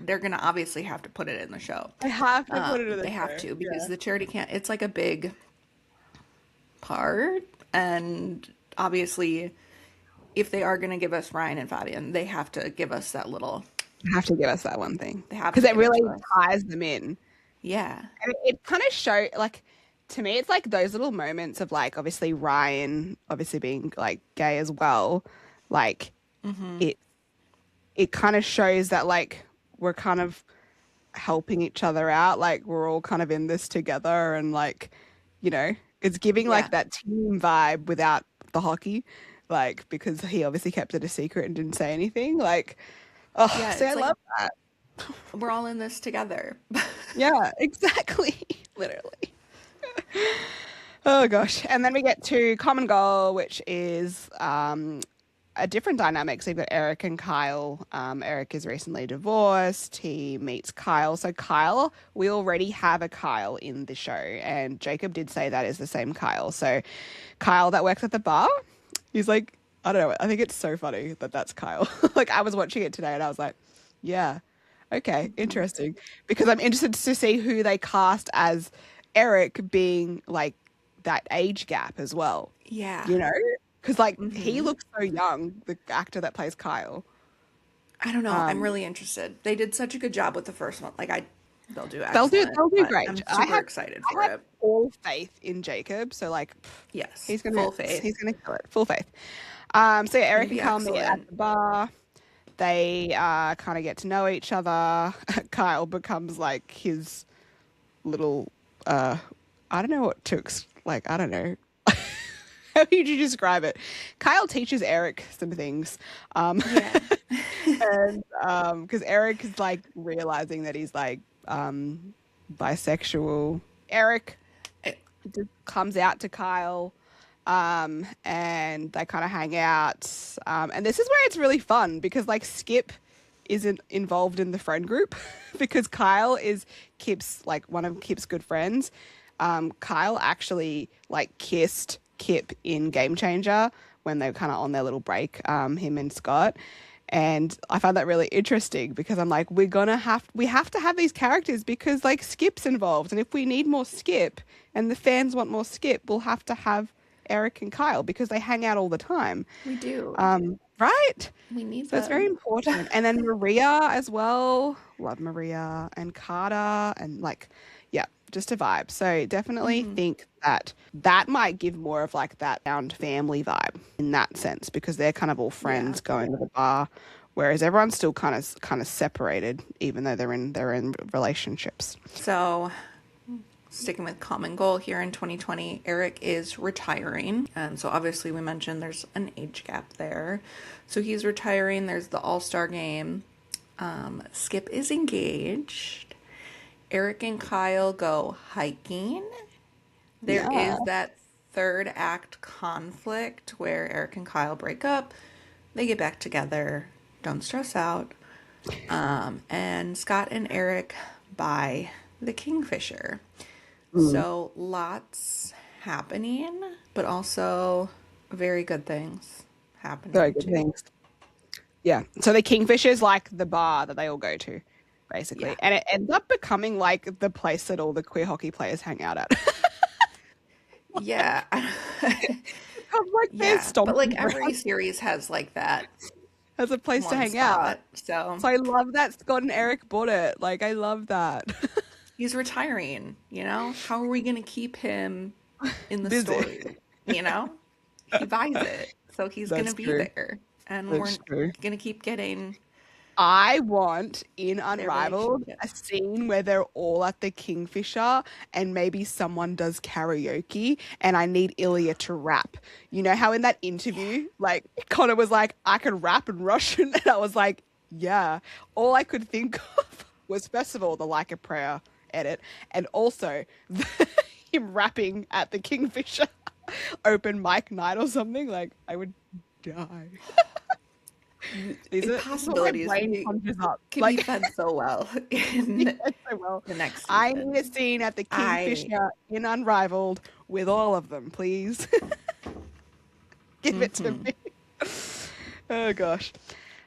Speaker 2: They're going to obviously have to put it in the show.
Speaker 1: I have to put it in the
Speaker 2: They have
Speaker 1: show.
Speaker 2: to because
Speaker 1: Yeah.
Speaker 2: the charity can't, it's like a big part. And obviously, if they are going to give us Ryan and Fabian, they have to give us that little,
Speaker 1: You have to give us that one thing
Speaker 2: they have
Speaker 1: because
Speaker 2: to
Speaker 1: it
Speaker 2: give it
Speaker 1: really
Speaker 2: to us.
Speaker 1: ties them in.
Speaker 2: Yeah.
Speaker 1: And it kind of show like to me, it's like those little moments of like obviously Ryan, obviously being like gay as well, like it it kind of shows that like we're kind of helping each other out, like we're all kind of in this together, and like it's giving
Speaker 2: Yeah.
Speaker 1: like that team vibe without the hockey, like because he obviously kept it a secret and didn't say anything. Like, oh,
Speaker 2: Yeah.
Speaker 1: see, I
Speaker 2: It's like
Speaker 1: love that.
Speaker 2: we're all in this together.
Speaker 1: Yeah, exactly. Literally. Oh gosh. And then we get to common goal, which is a different dynamic. So you've got Eric and Kyle. Eric is recently divorced. He meets Kyle. So Kyle, we already have a Kyle in the show, and Jacob did say that is the same Kyle. So Kyle that works at the bar, he's like, I don't know. I think it's so funny that that's Kyle. Like I was watching it today, and I was like, yeah, okay, interesting. Because I'm interested to see who they cast as Eric, being like that age gap as well,
Speaker 2: Yeah.
Speaker 1: you know? Because like he
Speaker 2: hmm
Speaker 1: looks so young, the actor that plays Kyle.
Speaker 2: I don't know. I'm
Speaker 1: Um,
Speaker 2: really interested. They did such a good job with the first one. They'll do
Speaker 1: they'll do
Speaker 2: excellent,
Speaker 1: they'll do
Speaker 2: but
Speaker 1: great.
Speaker 2: I'm super excited
Speaker 1: I
Speaker 2: for
Speaker 1: have
Speaker 2: it.
Speaker 1: all faith in Jacob. So like
Speaker 2: Yes.
Speaker 1: he's gonna
Speaker 2: Full faith.
Speaker 1: he's gonna kill it. Full faith. So yeah,
Speaker 2: It's going
Speaker 1: Eric
Speaker 2: to
Speaker 1: and
Speaker 2: be
Speaker 1: Kyle meet at
Speaker 2: excellent.
Speaker 1: the bar. They kind of get to know each other. Kyle becomes like his little I don't know what to like. I don't know. How would you describe it? Kyle teaches Eric some things.
Speaker 2: Yeah.
Speaker 1: And because Eric is like realizing that he's like bisexual. Eric
Speaker 2: It-
Speaker 1: just comes out to Kyle, and they kind of hang out. And this is where it's really fun because like Skip isn't involved in the friend group because Kyle is Kip's like one of Kip's good friends. Kyle actually like kissed Kip in Game Changer when they were kind of on their little break, him and Scott. And I find that really interesting because I'm like, we have to have these characters because like Skip's involved. And if we need more Skip and the fans want more Skip, we'll have to have Eric and Kyle because they hang out all the time.
Speaker 2: we do.
Speaker 1: Right?
Speaker 2: We need
Speaker 1: So it's very
Speaker 2: them.
Speaker 1: important. And then Maria as well. Love Maria and Carter and like, yeah, just a vibe. So definitely think that that might give more of like that round family vibe in that sense because they're kind of all
Speaker 2: Yeah.
Speaker 1: friends going to the bar, whereas everyone's still kind of separated, even though they're in relationships.
Speaker 2: So, sticking with common goal here in 2020, Eric is retiring. And so, obviously, we mentioned there's an age gap there. So, he's retiring. There's the All Star game. Skip is engaged. Eric and Kyle go hiking. There
Speaker 1: Yeah.
Speaker 2: is that third act conflict where Eric and Kyle break up. They get back together. Don't stress out. And Scott and Eric buy the Kingfisher. So lots happening, but also very good things happening
Speaker 1: Very good
Speaker 2: too.
Speaker 1: things. Yeah. So the Kingfisher is like the bar that they all go to, basically.
Speaker 2: Yeah.
Speaker 1: And it ends up becoming like the place that all the queer hockey players hang out at.
Speaker 2: Yeah.
Speaker 1: Becomes like their
Speaker 2: Yeah. But like
Speaker 1: stomping
Speaker 2: every
Speaker 1: ground
Speaker 2: series has like that
Speaker 1: as a place to
Speaker 2: one
Speaker 1: hang out.
Speaker 2: spot. So
Speaker 1: So I love that Scott and Eric bought it. Like, I love that.
Speaker 2: he's retiring, you know? How are we going to keep him in the
Speaker 1: Busy.
Speaker 2: story? You know? He buys it. So he's going to
Speaker 1: That's
Speaker 2: be
Speaker 1: true.
Speaker 2: there. And
Speaker 1: That's
Speaker 2: we're
Speaker 1: true.
Speaker 2: going to keep getting
Speaker 1: I want in
Speaker 2: their
Speaker 1: Unrivaled
Speaker 2: relationship.
Speaker 1: a scene where they're all at the Kingfisher and maybe someone does karaoke and I need Ilya to rap. You know how in that interview, like Connor was like, I can rap in Russian. And I was like, yeah. All I could think of was, first of all, the Like a Prayer edit and also him rapping at the Kingfisher open mic night or something. Like, I would die. This is what my
Speaker 2: Possibilities
Speaker 1: brain conjures up.
Speaker 2: can be
Speaker 1: Like,
Speaker 2: fed so well
Speaker 1: yeah,
Speaker 2: in
Speaker 1: so well.
Speaker 2: the next
Speaker 1: I
Speaker 2: season.
Speaker 1: need a scene at the
Speaker 2: I
Speaker 1: Kingfisher in Unrivaled with all of them, please. Give it to me. Oh gosh.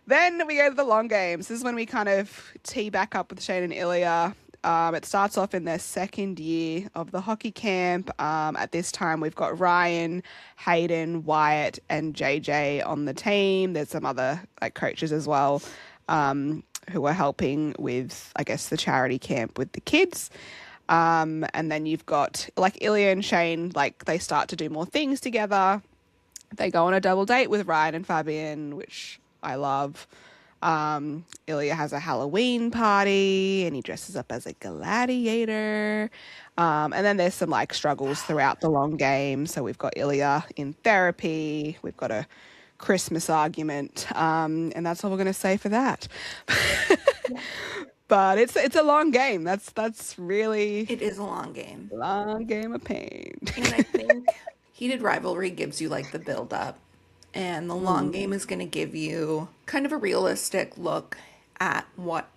Speaker 1: Then we go to the long games. This is when we kind of tee back up with Shane and Ilya. It starts off in their second year of the hockey camp. At this time, we've got Ryan, Hayden, Wyatt, and JJ on the team. There's some other like coaches as well, who are helping with, I guess, the charity camp with the kids. And then you've got like Ilya and Shane, like they start to do more things together. They go on a double date with Ryan and Fabian, which I love. Ilya has a Halloween party and he dresses up as a gladiator. And then there's some like struggles throughout the long game. So we've got Ilya in therapy. We've got a Christmas argument. And that's all we're going to say for that. But it's a long game. That's really
Speaker 2: It is a long game.
Speaker 1: long game of pain.
Speaker 2: And I think Heated Rivalry gives you like the build up. And the long game is going to give you kind of a realistic look at what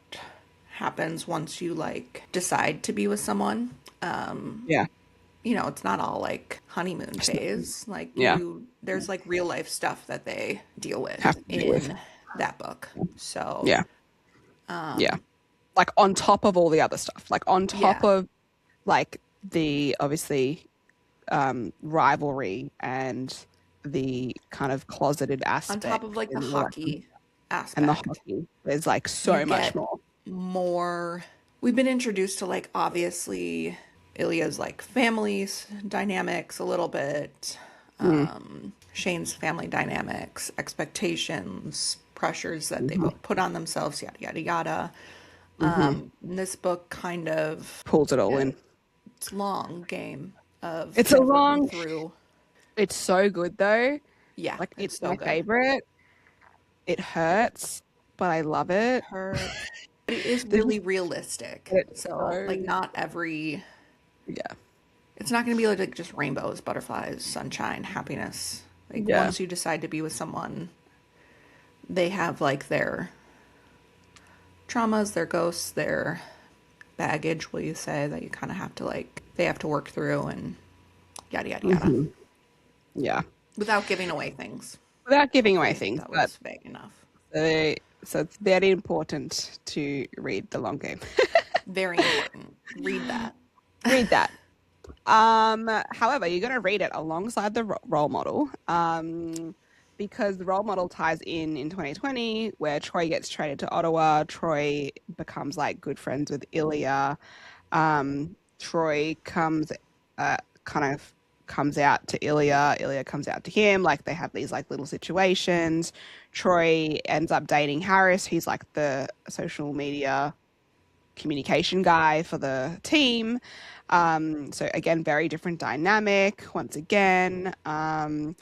Speaker 2: happens once you like decide to be with someone.
Speaker 1: Yeah.
Speaker 2: You know, it's not all like honeymoon phase. Like
Speaker 1: Yeah.
Speaker 2: there's like real life stuff that they deal with
Speaker 1: Have to deal with.
Speaker 2: in that book. So
Speaker 1: Yeah. Yeah. Like on top of all the other stuff. Like on top
Speaker 2: Yeah.
Speaker 1: of like the obviously rivalry and the kind of closeted
Speaker 2: on
Speaker 1: aspect
Speaker 2: top of like the
Speaker 1: and
Speaker 2: hockey
Speaker 1: and the
Speaker 2: aspect,
Speaker 1: hockey. There's like so
Speaker 2: you
Speaker 1: much
Speaker 2: get
Speaker 1: more.
Speaker 2: more. We've been introduced to like obviously Ilya's like family dynamics a little bit, Shane's family dynamics, expectations, pressures that they both put on themselves, yada yada yada. This book kind of
Speaker 1: Pulls it all in.
Speaker 2: it's long game of
Speaker 1: It's a
Speaker 2: kind of working
Speaker 1: long
Speaker 2: through.
Speaker 1: It's so good though.
Speaker 2: Yeah,
Speaker 1: Like
Speaker 2: it's
Speaker 1: it's
Speaker 2: so
Speaker 1: my
Speaker 2: good.
Speaker 1: favorite. It hurts, but I love it.
Speaker 2: Her, but it is really realistic.
Speaker 1: It's
Speaker 2: So like
Speaker 1: so
Speaker 2: not every.
Speaker 1: yeah.
Speaker 2: It's not going to be like just rainbows, butterflies, sunshine, happiness. Like
Speaker 1: Yeah.
Speaker 2: once you decide to be with someone, they have like their traumas, their ghosts, their baggage, will you say, that you kind of have to like, they have to work through and yada, yada, yada.
Speaker 1: Yeah.
Speaker 2: Without giving away things.
Speaker 1: Without giving away
Speaker 2: Hopefully
Speaker 1: things,
Speaker 2: that
Speaker 1: but
Speaker 2: was vague enough.
Speaker 1: so it's very important to read the long game.
Speaker 2: Very important. Read that.
Speaker 1: Read that. However, you're going to read it alongside the role model, because the role model ties in 2020, where Troy gets traded to Ottawa. Troy becomes like good friends with Ilya. Troy kind of comes out to Ilya. Ilya comes out to him. Like they have these like little situations. Troy ends up dating Harris. He's like the social media communication guy for the team. So again, very different dynamic once again. And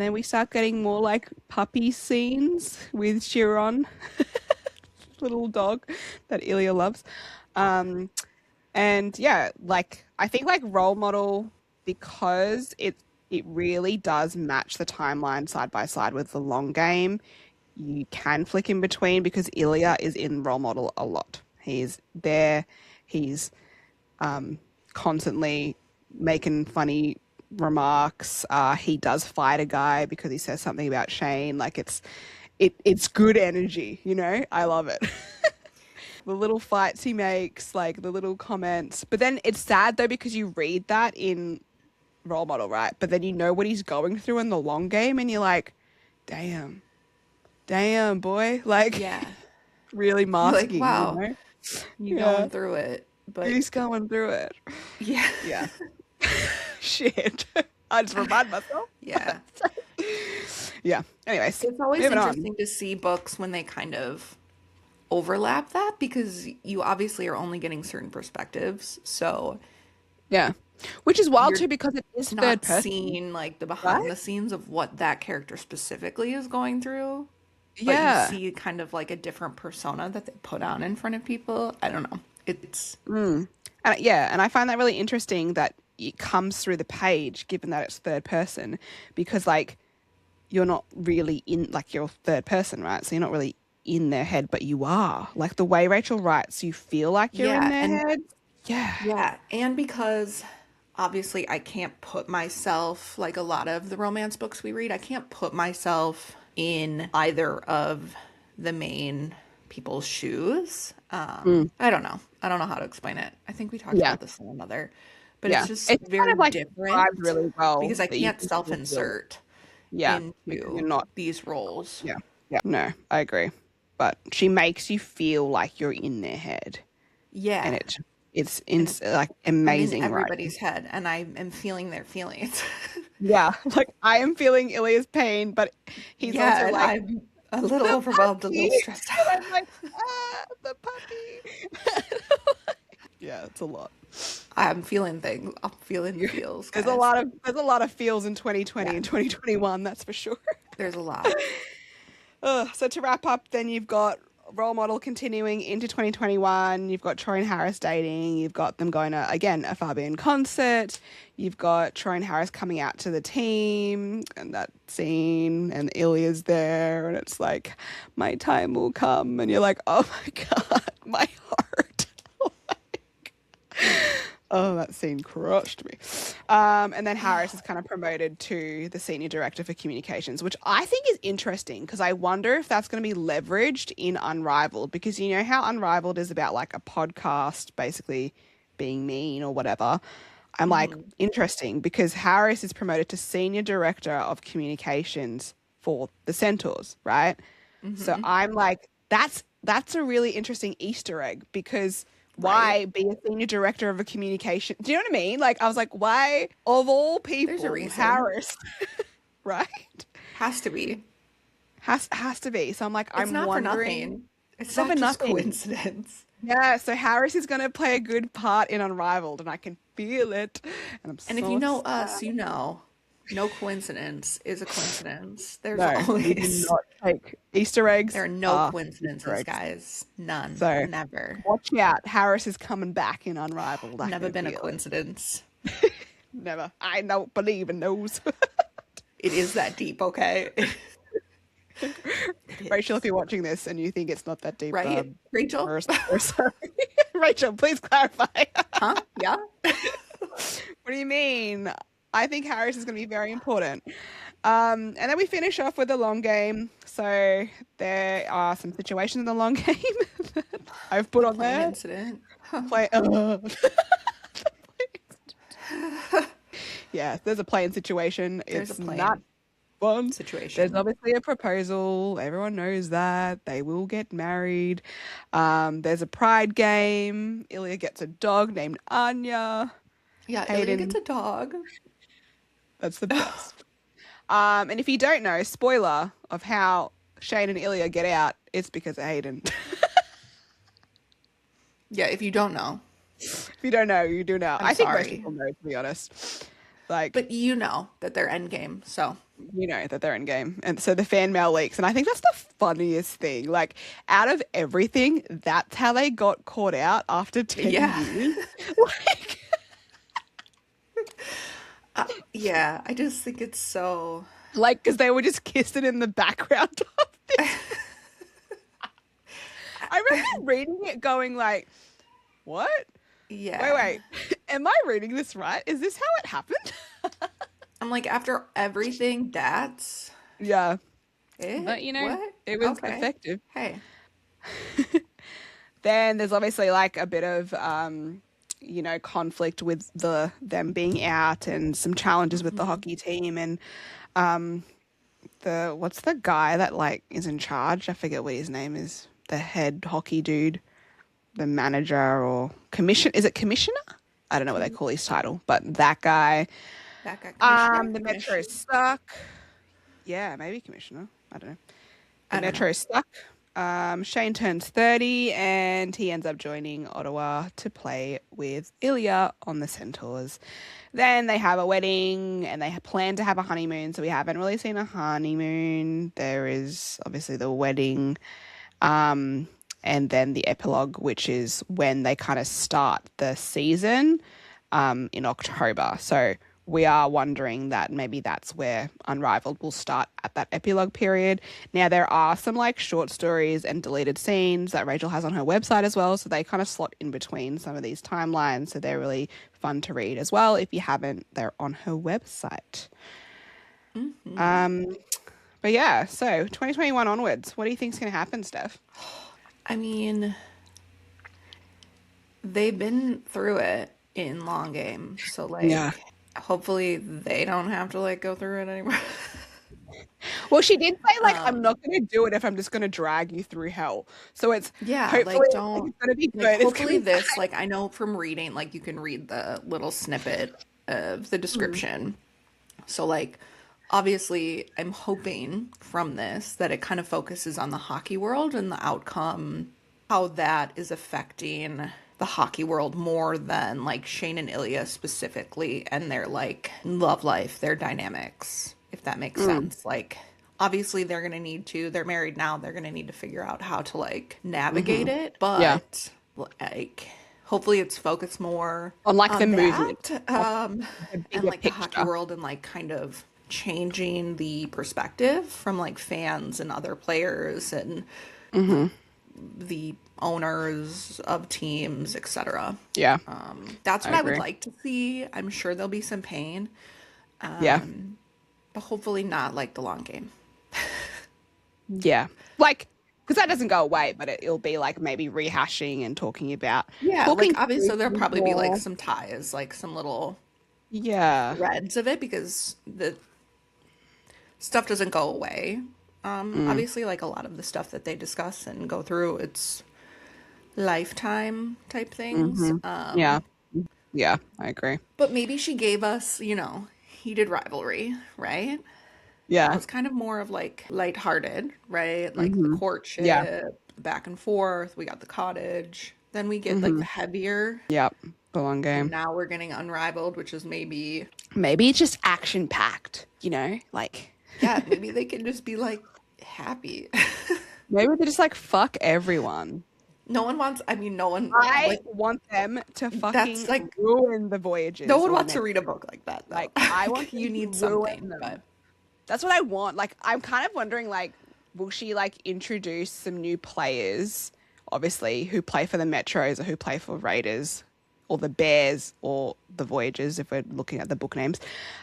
Speaker 1: then we start getting more like puppy scenes with Chiron, little dog that Ilya loves. And yeah, like I think like role model, because it really does match the timeline side by side with the long game. You can flick in between because Ilya is in role model a lot. He's there. He's constantly making funny remarks. He does fight a guy because he says something about Shane. Like it's good energy, you know? I love it. The little fights he makes, like the little comments. But then it's sad though because you read that in role model, right? But then you know what he's going through in the long game and you're like, damn, boy. Like
Speaker 2: Yeah.
Speaker 1: really
Speaker 2: Like,
Speaker 1: masking,
Speaker 2: wow,
Speaker 1: you know?
Speaker 2: you going through it. But
Speaker 1: He's going through it.
Speaker 2: yeah.
Speaker 1: Yeah. Shit. I just remind myself.
Speaker 2: Yeah.
Speaker 1: Yeah. Anyways,
Speaker 2: It's always
Speaker 1: moving on.
Speaker 2: interesting to see books when they kind of overlap that because you obviously are only getting certain perspectives. So
Speaker 1: Yeah. Which is wild
Speaker 2: you're
Speaker 1: too because it is third
Speaker 2: not
Speaker 1: person,
Speaker 2: seeing like the behind
Speaker 1: right?
Speaker 2: the scenes of what that character specifically is going through, but you
Speaker 1: Yeah.
Speaker 2: see kind of like a different persona that they put on in front of people. I don't know. It's
Speaker 1: And I find that really interesting that it comes through the page, given that it's third person, because like you're not really in, like you're third person, right? So you're not really in their head, but you are. Like the way Rachel writes, you feel like you're in
Speaker 2: yeah,
Speaker 1: their
Speaker 2: and
Speaker 1: head. Yeah.
Speaker 2: yeah, and because obviously I can't put myself like a lot of the romance books we read, I can't put myself in either of the main people's shoes. I don't know. I don't know how to explain it. I think we talked
Speaker 1: Yeah.
Speaker 2: about this in another, but it's
Speaker 1: Yeah.
Speaker 2: just
Speaker 1: It's kind
Speaker 2: very
Speaker 1: of like
Speaker 2: different
Speaker 1: described really well
Speaker 2: because I
Speaker 1: that you
Speaker 2: can't
Speaker 1: can still feel.
Speaker 2: self-insert
Speaker 1: Yeah. Because you're
Speaker 2: into
Speaker 1: not.
Speaker 2: these roles.
Speaker 1: Yeah. Yeah. No, I agree. But she makes you feel like you're in their head. And
Speaker 2: Yeah.
Speaker 1: it's
Speaker 2: And
Speaker 1: like
Speaker 2: I'm in
Speaker 1: amazing writing.
Speaker 2: everybody's head and I am feeling their feelings.
Speaker 1: Yeah. Like I am feeling Ilya's pain, but he's
Speaker 2: Yeah,
Speaker 1: also
Speaker 2: and
Speaker 1: like,
Speaker 2: I'm a little
Speaker 1: the
Speaker 2: overwhelmed, a little
Speaker 1: puppy.
Speaker 2: stressed
Speaker 1: And
Speaker 2: out.
Speaker 1: I'm like, the puppy. Yeah, it's a lot.
Speaker 2: I'm feeling things. I'm feeling the feels,
Speaker 1: There's a
Speaker 2: guys.
Speaker 1: lot of feels in 2020
Speaker 2: Yeah,
Speaker 1: and 2021, that's for sure.
Speaker 2: there's a lot.
Speaker 1: So to wrap up, then you've got role model continuing into 2021. You've got Troy and Harris dating. You've got them going to, again, a Fabian concert. You've got Troy and Harris coming out to the team and that scene, and Ilya's there, and it's like, my time will come. And you're like, oh my God, my heart. Oh, that scene crushed me. And then Harris is kind of promoted to the senior director for communications, which I think is interesting because I wonder if that's going to be leveraged in Unrivaled, because you know how Unrivaled is about like a podcast basically being mean or whatever. I'm like, interesting, because Harris is promoted to senior director of communications for the Centaurs, right? So I'm like, that's a really interesting Easter egg, because
Speaker 2: Right?
Speaker 1: why be a senior director of a communication? Do you know what I mean? Like, I was like, why of all
Speaker 2: There's a
Speaker 1: people,
Speaker 2: reason.
Speaker 1: Harris, right?
Speaker 2: Has to be.
Speaker 1: Has to be. So I'm like,
Speaker 2: It's
Speaker 1: I'm
Speaker 2: not for
Speaker 1: wondering.
Speaker 2: nothing. It's
Speaker 1: Not
Speaker 2: not
Speaker 1: for
Speaker 2: just
Speaker 1: nothing.
Speaker 2: coincidence.
Speaker 1: Yeah, so Harris is going to play a good part in Unrivaled, and I can feel it. And I'm
Speaker 2: And if you
Speaker 1: so
Speaker 2: know
Speaker 1: sad.
Speaker 2: us, you know no coincidence is a coincidence. There's
Speaker 1: No, we do
Speaker 2: always,
Speaker 1: not take Easter eggs.
Speaker 2: there are no
Speaker 1: Easter
Speaker 2: coincidences,
Speaker 1: eggs.
Speaker 2: guys. None.
Speaker 1: So
Speaker 2: Never.
Speaker 1: watch out. Harris is coming back in Unrivaled. I
Speaker 2: Never
Speaker 1: can
Speaker 2: been a
Speaker 1: feel it.
Speaker 2: coincidence.
Speaker 1: Never. I don't believe in those.
Speaker 2: It is that deep, okay?
Speaker 1: Rachel, if you're watching this and you think it's not that deep,
Speaker 2: Right? Rachel?
Speaker 1: we're sorry. Rachel, please clarify.
Speaker 2: Huh? Yeah?
Speaker 1: What do you mean? I think Harris is going to be very important. And then we finish off with the long game. So there are some situations in the long game that I've put on
Speaker 2: Plane
Speaker 1: there.
Speaker 2: incident.
Speaker 1: Play. Yeah, there's a plane situation.
Speaker 2: There's
Speaker 1: It's
Speaker 2: a plane
Speaker 1: not fun. There's
Speaker 2: situation.
Speaker 1: obviously a proposal. Everyone knows that. They will get married. There's a pride game. Ilya gets a dog named Anya.
Speaker 2: Yeah, Ilya
Speaker 1: Hayden.
Speaker 2: gets a dog.
Speaker 1: That's the best. And if you don't know, spoiler of how Shane and Ilya get out, it's because of Hayden.
Speaker 2: Yeah, if you don't know.
Speaker 1: If you don't know, you do now.
Speaker 2: I'm
Speaker 1: I think most
Speaker 2: sorry.
Speaker 1: people know, to be honest. Like,
Speaker 2: But you know that they're endgame, so.
Speaker 1: you know that they're in game. And so the fan mail leaks. And I think that's the funniest thing. Like, out of everything, that's how they got caught out after 10
Speaker 2: Yeah.
Speaker 1: years. Like,
Speaker 2: Yeah, I just think it's so.
Speaker 1: Like, because they were just kissing in the background of this. I remember reading it going like, what?
Speaker 2: Yeah.
Speaker 1: Wait. Am I reading this right? Is this how it happened?
Speaker 2: I'm like, after everything, that's
Speaker 1: Yeah. But,
Speaker 2: it?
Speaker 1: you know,
Speaker 2: What?
Speaker 1: it was
Speaker 2: Okay.
Speaker 1: effective.
Speaker 2: Hey.
Speaker 1: Then there's obviously like a bit of, you know, conflict with them being out and some challenges with the
Speaker 2: Hmm.
Speaker 1: hockey team and um, what's the guy that like is in charge? I forget what his name is. The head hockey dude, the manager or commission. Is it commissioner? I don't know what they
Speaker 2: Com-
Speaker 1: call his title, but that guy.
Speaker 2: That guy, commissioner?
Speaker 1: The Metro
Speaker 2: Commission?
Speaker 1: stuck. Yeah, maybe commissioner. I don't know. The
Speaker 2: I don't know.
Speaker 1: Metro stuck. Shane turns 30 and he ends up joining Ottawa to play with Ilya on the Centaurs. Then they have a wedding and they plan to have a honeymoon. So we haven't really seen a honeymoon. There is obviously the wedding. And then the epilogue, which is when they kind of start the season in October. So we are wondering that maybe that's where Unrivaled will start at that epilogue period. Now, there are some like short stories and deleted scenes that Rachel has on her website as well. So they kind of slot in between some of these timelines. So they're really fun to read as well. If you haven't, they're on her website.
Speaker 2: Hmm.
Speaker 1: But yeah, so 2021 onwards, what do you think's going to happen, Steph?
Speaker 2: I mean, they've been through it in long game, so
Speaker 1: Yeah.
Speaker 2: like, hopefully they don't have to like go through it anymore.
Speaker 1: Well, she did say like I'm
Speaker 2: Um,
Speaker 1: not going to do it if I'm just going to drag you through hell. So it's
Speaker 2: yeah,
Speaker 1: hopefully
Speaker 2: like
Speaker 1: like,
Speaker 2: don't
Speaker 1: it's going to be
Speaker 2: like
Speaker 1: good. It's going
Speaker 2: hopefully
Speaker 1: to be
Speaker 2: this like I know from reading like you can read the little snippet of the
Speaker 1: fine.
Speaker 2: description. So like obviously I'm hoping from this that it kind of focuses on the hockey world and the outcome, how that is affecting the hockey world more than like Shane and Ilya specifically and their like love life, their dynamics, if that makes
Speaker 1: Mm,
Speaker 2: sense. Like obviously they're married now, they're going to need to figure out how to like navigate
Speaker 1: hmm.
Speaker 2: it,
Speaker 1: Yeah,
Speaker 2: but like hopefully it's focused more
Speaker 1: on like the
Speaker 2: on
Speaker 1: movement
Speaker 2: that
Speaker 1: of the
Speaker 2: and
Speaker 1: bigger
Speaker 2: like the hockey
Speaker 1: picture.
Speaker 2: world and like kind of changing the perspective from like fans and other players and
Speaker 1: Hmm.
Speaker 2: the owners of teams, etc.
Speaker 1: Yeah,
Speaker 2: That's
Speaker 1: I
Speaker 2: what I would
Speaker 1: agree.
Speaker 2: like to see. I'm sure there'll be some pain,
Speaker 1: Yeah,
Speaker 2: but hopefully not like the long game.
Speaker 1: yeah. Like because that doesn't go away, but it'll be like maybe rehashing and
Speaker 2: Yeah, like
Speaker 1: talking through
Speaker 2: obviously there'll
Speaker 1: things
Speaker 2: probably be like
Speaker 1: more.
Speaker 2: some ties, like some little
Speaker 1: Yeah.
Speaker 2: threads of it because the stuff doesn't go away.
Speaker 1: Mm.
Speaker 2: Obviously, like a lot of the stuff that they discuss and go through, it's lifetime type things.
Speaker 1: Hmm. Yeah. Yeah, I agree.
Speaker 2: But maybe she gave us, heated rivalry, right? That
Speaker 1: Yeah.
Speaker 2: was kind of more of like lighthearted, right? Like the
Speaker 1: Hmm. Yeah.
Speaker 2: courtship, back and forth. We got the cottage. Then we get like
Speaker 1: Hmm.
Speaker 2: the heavier,
Speaker 1: Yep. The long
Speaker 2: and
Speaker 1: game.
Speaker 2: now we're getting unrivaled, which is maybe,
Speaker 1: Maybe it's just action packed, you know? Like
Speaker 2: yeah, maybe they can just be like happy.
Speaker 1: maybe they're just like fuck everyone.
Speaker 2: No one wants, I mean, no one,
Speaker 1: I
Speaker 2: like,
Speaker 1: want them to
Speaker 2: that's
Speaker 1: fucking
Speaker 2: like,
Speaker 1: ruin the
Speaker 2: no
Speaker 1: voyages
Speaker 2: one
Speaker 1: or the
Speaker 2: wants
Speaker 1: men.
Speaker 2: to read a book like that, though.
Speaker 1: Like I want
Speaker 2: You
Speaker 1: them to
Speaker 2: need
Speaker 1: ruin
Speaker 2: something,
Speaker 1: them.
Speaker 2: but
Speaker 1: That's what I want. Like I'm kind of wondering like will she like introduce some new players obviously who play for the Metros or who play for Raiders or the Bears or the Voyagers if we're looking at the book names.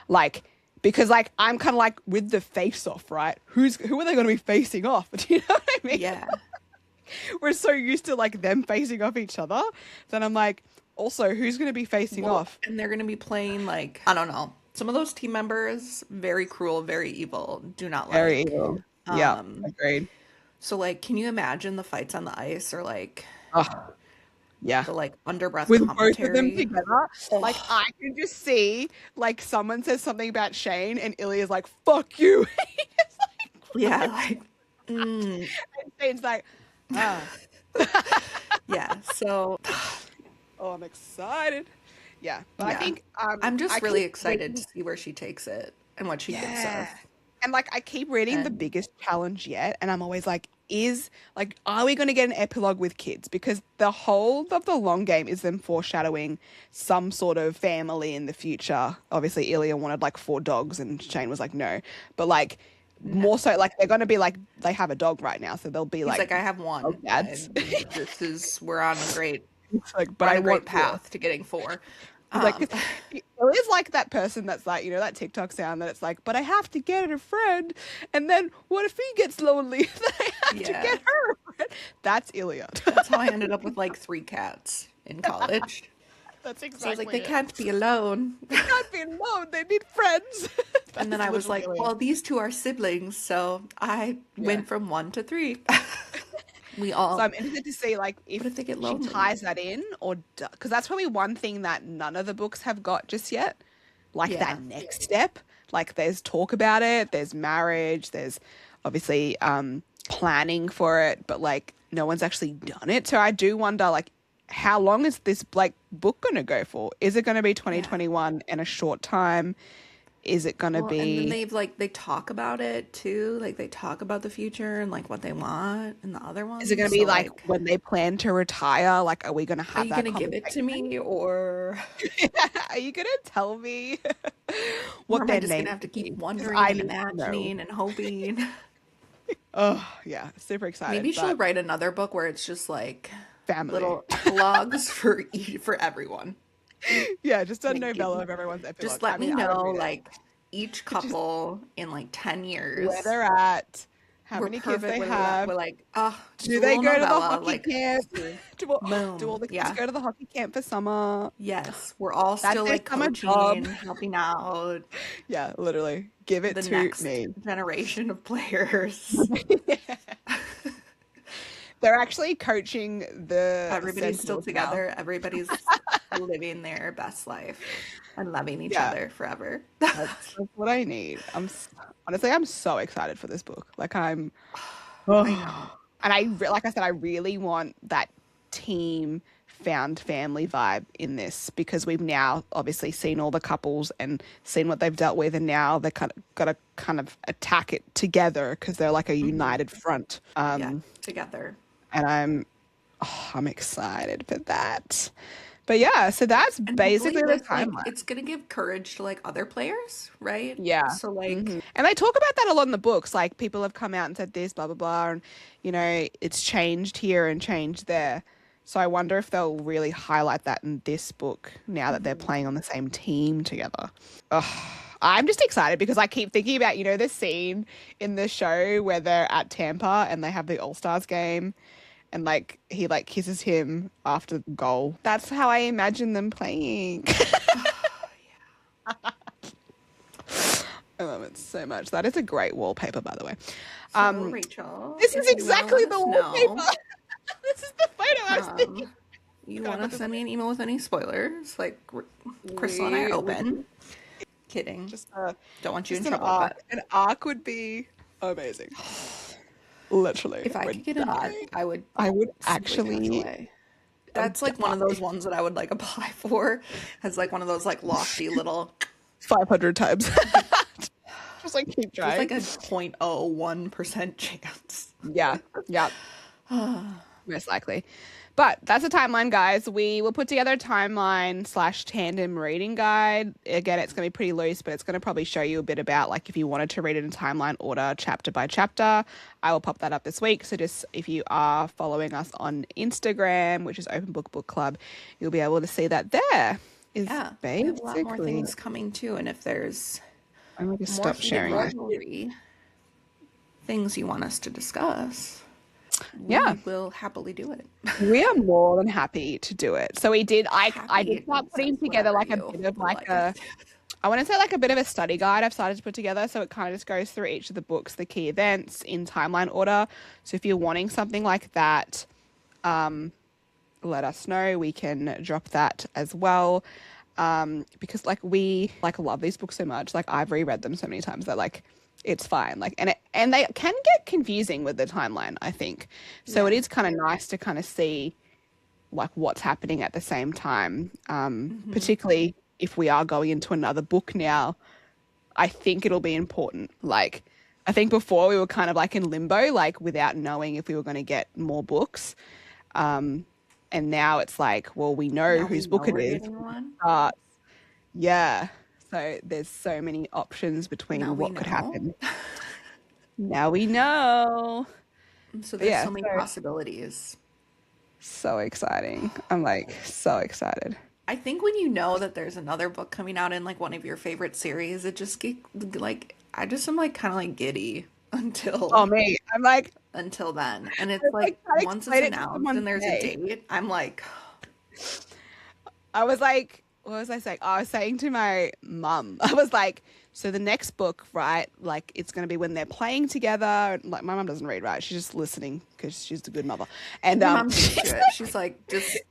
Speaker 1: Like because like I'm kind of like with the face off, right? Who are they going to be facing off? Do you know what I mean?
Speaker 2: yeah.
Speaker 1: We're so used to like them facing off each other. Then I'm like, also, who's going to be facing
Speaker 2: Well,
Speaker 1: off?
Speaker 2: and they're going to be playing, like, I don't know. Some of those team members, very cruel, very evil, do not
Speaker 1: Very
Speaker 2: like.
Speaker 1: evil. Yeah,
Speaker 2: Um,
Speaker 1: agreed.
Speaker 2: so, like, can you imagine the fights on the ice or, like,
Speaker 1: Oh, yeah.
Speaker 2: the, like, underbreath
Speaker 1: With both of them
Speaker 2: commentary?
Speaker 1: together, like
Speaker 2: Oh,
Speaker 1: I can just see like someone says something about Shane and Ilya's like, fuck you. It's
Speaker 2: yeah,
Speaker 1: like,
Speaker 2: like, mm,
Speaker 1: and Shane's like, ah,
Speaker 2: yeah. So,
Speaker 1: oh, I'm excited. Yeah. But I
Speaker 2: yeah.
Speaker 1: think
Speaker 2: I'm
Speaker 1: I
Speaker 2: just really
Speaker 1: keep
Speaker 2: excited to
Speaker 1: reading
Speaker 2: see where she takes it and what she gives us.
Speaker 1: yeah. And like I keep reading the
Speaker 2: And
Speaker 1: biggest challenge yet, and I'm always like, is like, are we going to get an epilogue with kids? Because the whole of the long game is them foreshadowing some sort of family in the future. Obviously, Ilya wanted like 4 dogs, and Shane was like, no. But like, more so, like they're going to be like, they have a dog right now, so they'll be
Speaker 2: He's like, I have one.
Speaker 1: dog dads.
Speaker 2: We're on a great,
Speaker 1: like, but
Speaker 2: we're on
Speaker 1: I
Speaker 2: a great
Speaker 1: want
Speaker 2: path to getting 4.
Speaker 1: like, it is like that person that's like, you know, that TikTok sound that it's like, but I have to get a friend, and then what if he gets lonely? Then I have to get her a friend. That's Ilya.
Speaker 2: That's how I ended up with like 3 cats in college.
Speaker 1: That's exactly.
Speaker 2: So I was like, they can't be alone.
Speaker 1: They can't be alone. They need friends.
Speaker 2: And then I was like, well, these 2 are siblings, so I went from 1 to 3. We all.
Speaker 1: So I'm interested to see like if
Speaker 2: they get
Speaker 1: she
Speaker 2: lonely?
Speaker 1: ties that in, or because that's probably one thing that none of the books have got just yet. Like that next step. Like there's talk about it. There's marriage. There's obviously planning for it, but like no one's actually done it. So I do wonder, like, how long is this like book going to go for? Is it going to be 2021 and a short time? Is it going to be?
Speaker 2: And then they talk about it too. Like they talk about the future and like what they want in the other ones.
Speaker 1: Is it going to be like when they plan to retire? Like, are we going to have that?
Speaker 2: Are you going to give it to me, or
Speaker 1: are you going to tell me
Speaker 2: what am I just going to have to keep wondering and imagining and hoping?
Speaker 1: Oh yeah, super excited.
Speaker 2: Maybe she'll write another book where it's just like
Speaker 1: family
Speaker 2: little epilogues for everyone.
Speaker 1: Yeah, just a novella of everyone's epilogue.
Speaker 2: Just let me know, like, each couple in like 10 years
Speaker 1: where they're at, how many kids they have.
Speaker 2: We're like,
Speaker 1: do they go to the hockey camp? Do all the kids go to the hockey camp for summer?
Speaker 2: Yes, we're all still like coaching, helping out.
Speaker 1: Yeah, literally, give it
Speaker 2: the
Speaker 1: to
Speaker 2: next
Speaker 1: me.
Speaker 2: Generation of players.
Speaker 1: They're actually coaching the.
Speaker 2: Everybody's still together. Everybody's living their best life and loving each other forever.
Speaker 1: That's what I need. I'm so excited for this book. Like and like I said, I really want that team found family vibe in this, because we've now obviously seen all the couples and seen what they've dealt with, and now they kind of got to kind of attack it together because they're like a united front.
Speaker 2: Together.
Speaker 1: And I'm excited for that. But yeah, so that's basically the timeline.
Speaker 2: Like, it's gonna give courage to like other players, right?
Speaker 1: Yeah.
Speaker 2: So like,
Speaker 1: and they talk about that a lot in the books. Like people have come out and said this, blah blah blah, and you know it's changed here and changed there. So I wonder if they'll really highlight that in this book now that they're playing on the same team together. I'm just excited because I keep thinking about, you know, the scene in the show where they're at Tampa and they have the All-Stars game, and like he like kisses him after the goal. That's how I imagine them playing. I love it so much. That is a great wallpaper, by the way.
Speaker 2: So, Rachel,
Speaker 1: this is exactly the wallpaper. This is the photo I was thinking.
Speaker 2: You want to send me an email with any spoilers? Like Crystal and I are open. Kidding.
Speaker 1: Just
Speaker 2: don't want you in trouble.
Speaker 1: An arc would be amazing. Literally.
Speaker 2: If I could get an arc, I would
Speaker 1: actually.
Speaker 2: That's like one of those ones that I would like apply for, as like one of those like lofty little
Speaker 1: 500 times. Just like keep trying.
Speaker 2: It's like a 0.01% chance.
Speaker 1: Yeah. Most likely. But that's a timeline, guys. We will put together a timeline / tandem reading guide. Again, it's going to be pretty loose, but it's going to probably show you a bit about like if you wanted to read it in timeline order, chapter by chapter. I will pop that up this week. So just if you are following us on Instagram, which is Open Book Book Club, you'll be able to see that there. We have a lot more
Speaker 2: things coming too. And if there's
Speaker 1: I'm going to stop sharing
Speaker 2: rivalry things you want us to discuss, we will happily do it.
Speaker 1: We are more than happy to do it. So we did. I did start putting together like a bit of like a. I want to say like a bit of a study guide I've started to put together. So it kind of just goes through each of the books, the key events in timeline order. So if you're wanting something like that, let us know. We can drop that as well. Because like we like love these books so much. Like I've reread them so many times that like it's fine. Like and they can get confusing with the timeline, I think. So it is kind of nice to kind of see like what's happening at the same time. Particularly if we are going into another book now, I think it'll be important. Like I think before we were kind of like in limbo, like without knowing if we were going to get more books. And now it's like, well, we know
Speaker 2: Now we
Speaker 1: whose
Speaker 2: know
Speaker 1: book it
Speaker 2: we're
Speaker 1: is.
Speaker 2: getting one.
Speaker 1: Yeah. So there's so many options
Speaker 2: Now
Speaker 1: between
Speaker 2: we
Speaker 1: what could
Speaker 2: know.
Speaker 1: happen. Now we know.
Speaker 2: So
Speaker 1: But
Speaker 2: there's
Speaker 1: yeah,
Speaker 2: so many possibilities.
Speaker 1: so exciting. I'm like so excited.
Speaker 2: I think when you know that there's another book coming out in like one of your favorite series, it just get like I just am like kind of like giddy
Speaker 1: Oh, me. I'm like,
Speaker 2: until then. And it's
Speaker 1: it's like
Speaker 2: like
Speaker 1: trying to
Speaker 2: once it's
Speaker 1: explain it to
Speaker 2: announced
Speaker 1: someone
Speaker 2: and there's a
Speaker 1: today.
Speaker 2: date, I'm like,
Speaker 1: I was like, what was I saying? I was saying to my mum, I was like, so the next book, right? Like, it's going to be when they're playing together. Like, my mum doesn't read, right? She's just listening because she's a good mother. And
Speaker 2: your mom's used to it. She's like, just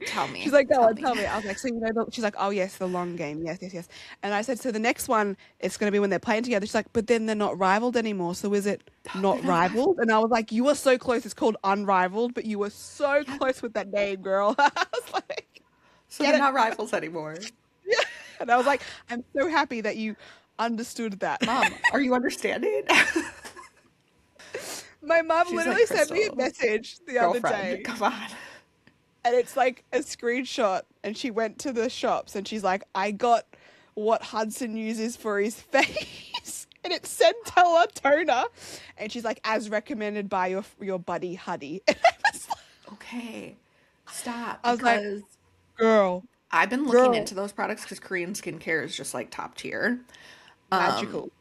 Speaker 2: tell me.
Speaker 1: she's like, go
Speaker 2: Tell
Speaker 1: on,
Speaker 2: me.
Speaker 1: tell me. I was like, so you know, she's like, oh yes, the long game, yes, yes, yes. And I said, so the next one, it's going to be when they're playing together. She's like, but then they're not rivaled anymore. So is it not rivaled? And I was like, you were so close. It's called Unrivaled, but you were so close with that name, girl. I was like,
Speaker 2: So they're not rivals anymore.
Speaker 1: yeah. And I was like, I'm so happy that you understood that.
Speaker 2: Mom, are you understanding?
Speaker 1: My mum
Speaker 2: She's
Speaker 1: literally
Speaker 2: like,
Speaker 1: sent me a
Speaker 2: Crystal,
Speaker 1: message the other
Speaker 2: girlfriend,
Speaker 1: day,
Speaker 2: come on.
Speaker 1: and it's like a screenshot, and she went to the shops, and she's like, I got what Hudson uses for his face, and it's Centella toner, and she's like, as recommended by your buddy Huddy. And I was like,
Speaker 2: Okay, stop.
Speaker 1: I was like,
Speaker 2: Because
Speaker 1: girl,
Speaker 2: I've been looking into those products because Korean skincare is just like top tier.
Speaker 1: magical.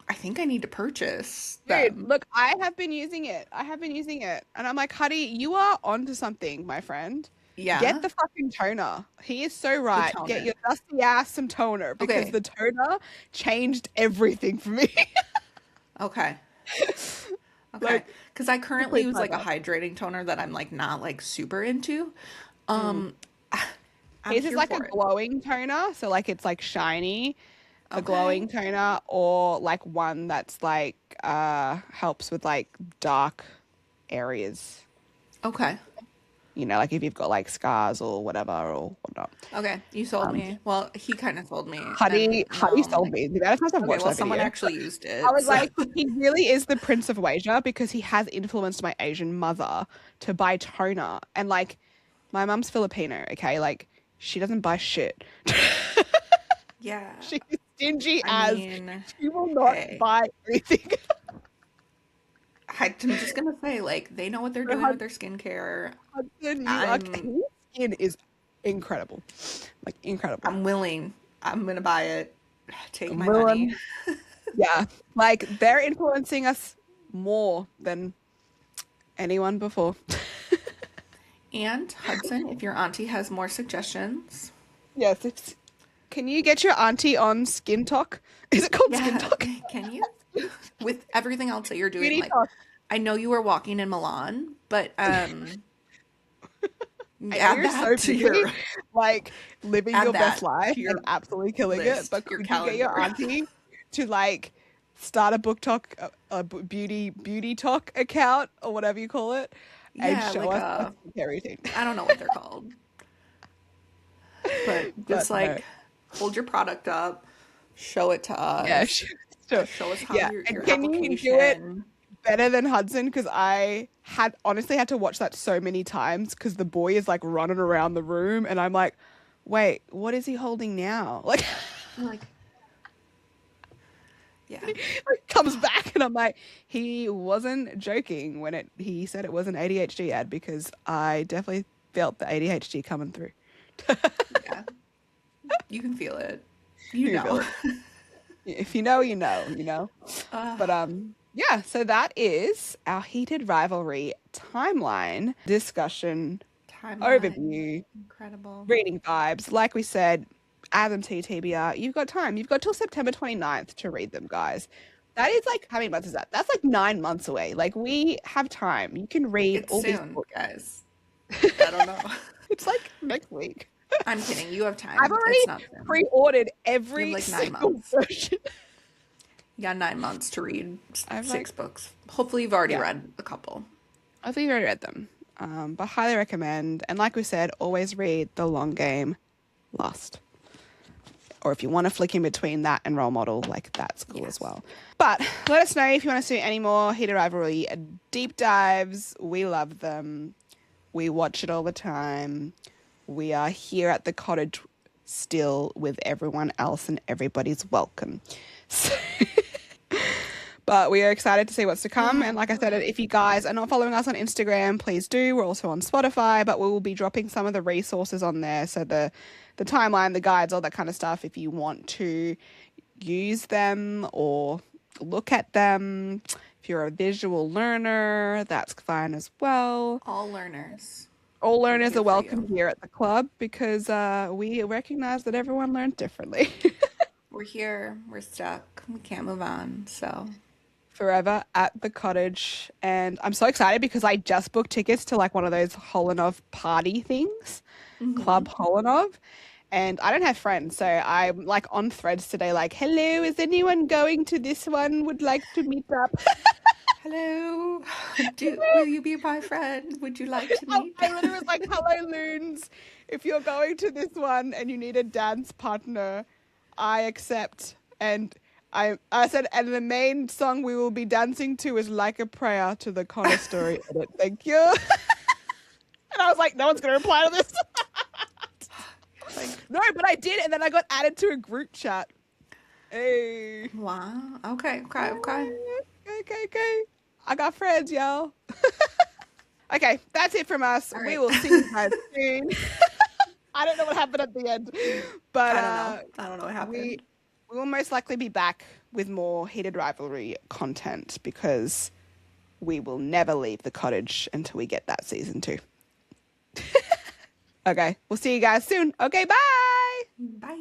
Speaker 2: I think I need to purchase
Speaker 1: Dude,
Speaker 2: them.
Speaker 1: look, I have been using it. And I'm like, Huddy, you are onto something, my friend.
Speaker 2: Yeah,
Speaker 1: Get the fucking toner. He is so
Speaker 2: the
Speaker 1: right. Get
Speaker 2: toner.
Speaker 1: your dusty ass some toner because
Speaker 2: Okay,
Speaker 1: the toner changed everything for me.
Speaker 2: okay, okay.
Speaker 1: Like,
Speaker 2: Because I currently
Speaker 1: complete
Speaker 2: use like a
Speaker 1: pleasure.
Speaker 2: hydrating toner that I'm like not like super into.
Speaker 1: Mm.
Speaker 2: Um, I'm
Speaker 1: His is
Speaker 2: here
Speaker 1: like a
Speaker 2: for it.
Speaker 1: glowing toner, so like it's like shiny, a
Speaker 2: Okay,
Speaker 1: glowing toner, or like one that's like helps with like dark areas.
Speaker 2: okay,
Speaker 1: You know, like if you've got like scars or whatever or whatnot.
Speaker 2: okay. You sold
Speaker 1: Um,
Speaker 2: me. Well, he kind of sold me, and
Speaker 1: Huddy
Speaker 2: now I'm
Speaker 1: sold
Speaker 2: like,
Speaker 1: me. The amount of times I've
Speaker 2: okay,
Speaker 1: watched
Speaker 2: well,
Speaker 1: that
Speaker 2: someone
Speaker 1: video,
Speaker 2: actually used
Speaker 1: I
Speaker 2: it,
Speaker 1: was
Speaker 2: so
Speaker 1: like, he really is the Prince of Asia because he has influenced my Asian mother to buy toner. And like, my mum's Filipino, okay? Like, she doesn't buy shit.
Speaker 2: yeah.
Speaker 1: She's stingy
Speaker 2: I
Speaker 1: as
Speaker 2: mean,
Speaker 1: she will not
Speaker 2: hey.
Speaker 1: buy anything.
Speaker 2: I'm just gonna say, like, they know what they're
Speaker 1: So
Speaker 2: doing with their skincare.
Speaker 1: Hudson, you are,
Speaker 2: I'm
Speaker 1: his skin is incredible. Like, incredible.
Speaker 2: I'm willing. I'm gonna buy it. Take
Speaker 1: I'm
Speaker 2: my money.
Speaker 1: willing. Yeah. Like, they're influencing us more than anyone before.
Speaker 2: And Hudson, if your auntie has more suggestions,
Speaker 1: Yes, can you get your auntie on Skin Talk? Is it called Skin
Speaker 2: yeah,
Speaker 1: Talk?
Speaker 2: can you? With everything else that you're doing,
Speaker 1: Beauty
Speaker 2: like,
Speaker 1: Talk.
Speaker 2: I know you were walking in Milan, but
Speaker 1: I know
Speaker 2: add
Speaker 1: you're
Speaker 2: that
Speaker 1: so
Speaker 2: to
Speaker 1: busy,
Speaker 2: your
Speaker 1: like living
Speaker 2: add
Speaker 1: your best
Speaker 2: that
Speaker 1: life
Speaker 2: to
Speaker 1: and
Speaker 2: your
Speaker 1: absolutely killing it.
Speaker 2: list,
Speaker 1: But
Speaker 2: your
Speaker 1: could you get your
Speaker 2: calendar.
Speaker 1: auntie to like start a book talk, a beauty talk account or whatever you call it, and
Speaker 2: Yeah,
Speaker 1: show
Speaker 2: like
Speaker 1: us her skincare routine?
Speaker 2: I don't know what they're called, but
Speaker 1: But
Speaker 2: just
Speaker 1: no,
Speaker 2: like hold your product up, show it to
Speaker 1: yeah,
Speaker 2: us,
Speaker 1: sure.
Speaker 2: show us how
Speaker 1: Yeah,
Speaker 2: your
Speaker 1: and can you do it
Speaker 2: application.
Speaker 1: better than Hudson? Because I had honestly had to watch that so many times because the boy is like running around the room, and I'm like, wait, what is he holding now? Like.
Speaker 2: Like, yeah,
Speaker 1: Like, comes back and I'm like, he wasn't joking when he said it was an ADHD ad because I definitely felt the ADHD coming through.
Speaker 2: yeah, you can feel it. You
Speaker 1: You feel
Speaker 2: know.
Speaker 1: it. If you know, you know, you know.
Speaker 2: Uh,
Speaker 1: But yeah, so that is our Heated Rivalry timeline discussion
Speaker 2: timeline,
Speaker 1: overview,
Speaker 2: incredible.
Speaker 1: reading vibes. Like we said, add them to your TBR. You've got time. You've got till September 29th to read them, guys. That is like, how many months is that? That's like 9 months away. Like, we have time. You can read
Speaker 2: It's
Speaker 1: all these
Speaker 2: soon,
Speaker 1: books.
Speaker 2: guys. I don't know.
Speaker 1: It's like next week.
Speaker 2: I'm kidding. You have
Speaker 1: I've
Speaker 2: time.
Speaker 1: already
Speaker 2: It's not soon.
Speaker 1: pre-ordered
Speaker 2: You have
Speaker 1: every
Speaker 2: like 9
Speaker 1: single
Speaker 2: months.
Speaker 1: version.
Speaker 2: You got 9 months to read
Speaker 1: I've like,
Speaker 2: 6 books. Hopefully, you've already
Speaker 1: yeah,
Speaker 2: read a couple.
Speaker 1: I think you already read them. But highly recommend. And like we said, always read the long game last. Or if you want to flick in between that and role model, like that's cool as well. But let us know if you want to see any more Heated Rivalry deep dives. We love them. We watch it all the time. We are here at the cottage still with everyone else, and everybody's welcome. So but we are excited to see what's to come. And like I said, if you guys are not following us on Instagram, please do. We're also on Spotify, but we will be dropping some of the resources on there. So the timeline, the guides, all that kind of stuff, if you want to use them or look at them. If you're a visual learner, that's fine as well.
Speaker 2: All learners.
Speaker 1: All learners are welcome here at the club because we recognize that everyone learns differently.
Speaker 2: We're here. We're stuck. We can't move on. So
Speaker 1: forever at the cottage. And I'm so excited because I just booked tickets to like one of those Holanov party things, Club Holanov. And I don't have friends, so I'm like on threads today like, hello, is anyone going to this one? Would like to meet up.
Speaker 2: Hello. Will you be my friend? Would you like to meet?
Speaker 1: I literally was like, hello, loons. If you're going to this one and you need a dance partner, I accept. And I said, and the main song we will be dancing to is Like a Prayer to the Connor Story edit. Thank you. And I was like, no one's going to reply to this. No, but I did. And then I got added to a group chat. Hey.
Speaker 2: Wow. Okay. Okay.
Speaker 1: I got friends, y'all. Okay, that's it from us. Right. We will see you guys soon. I don't know what happened at the end, but
Speaker 2: I don't know what happened.
Speaker 1: We will most likely be back with more Heated Rivalry content because we will never leave the cottage until we get that season 2. Okay, we'll see you guys soon. Okay, bye.
Speaker 2: Bye.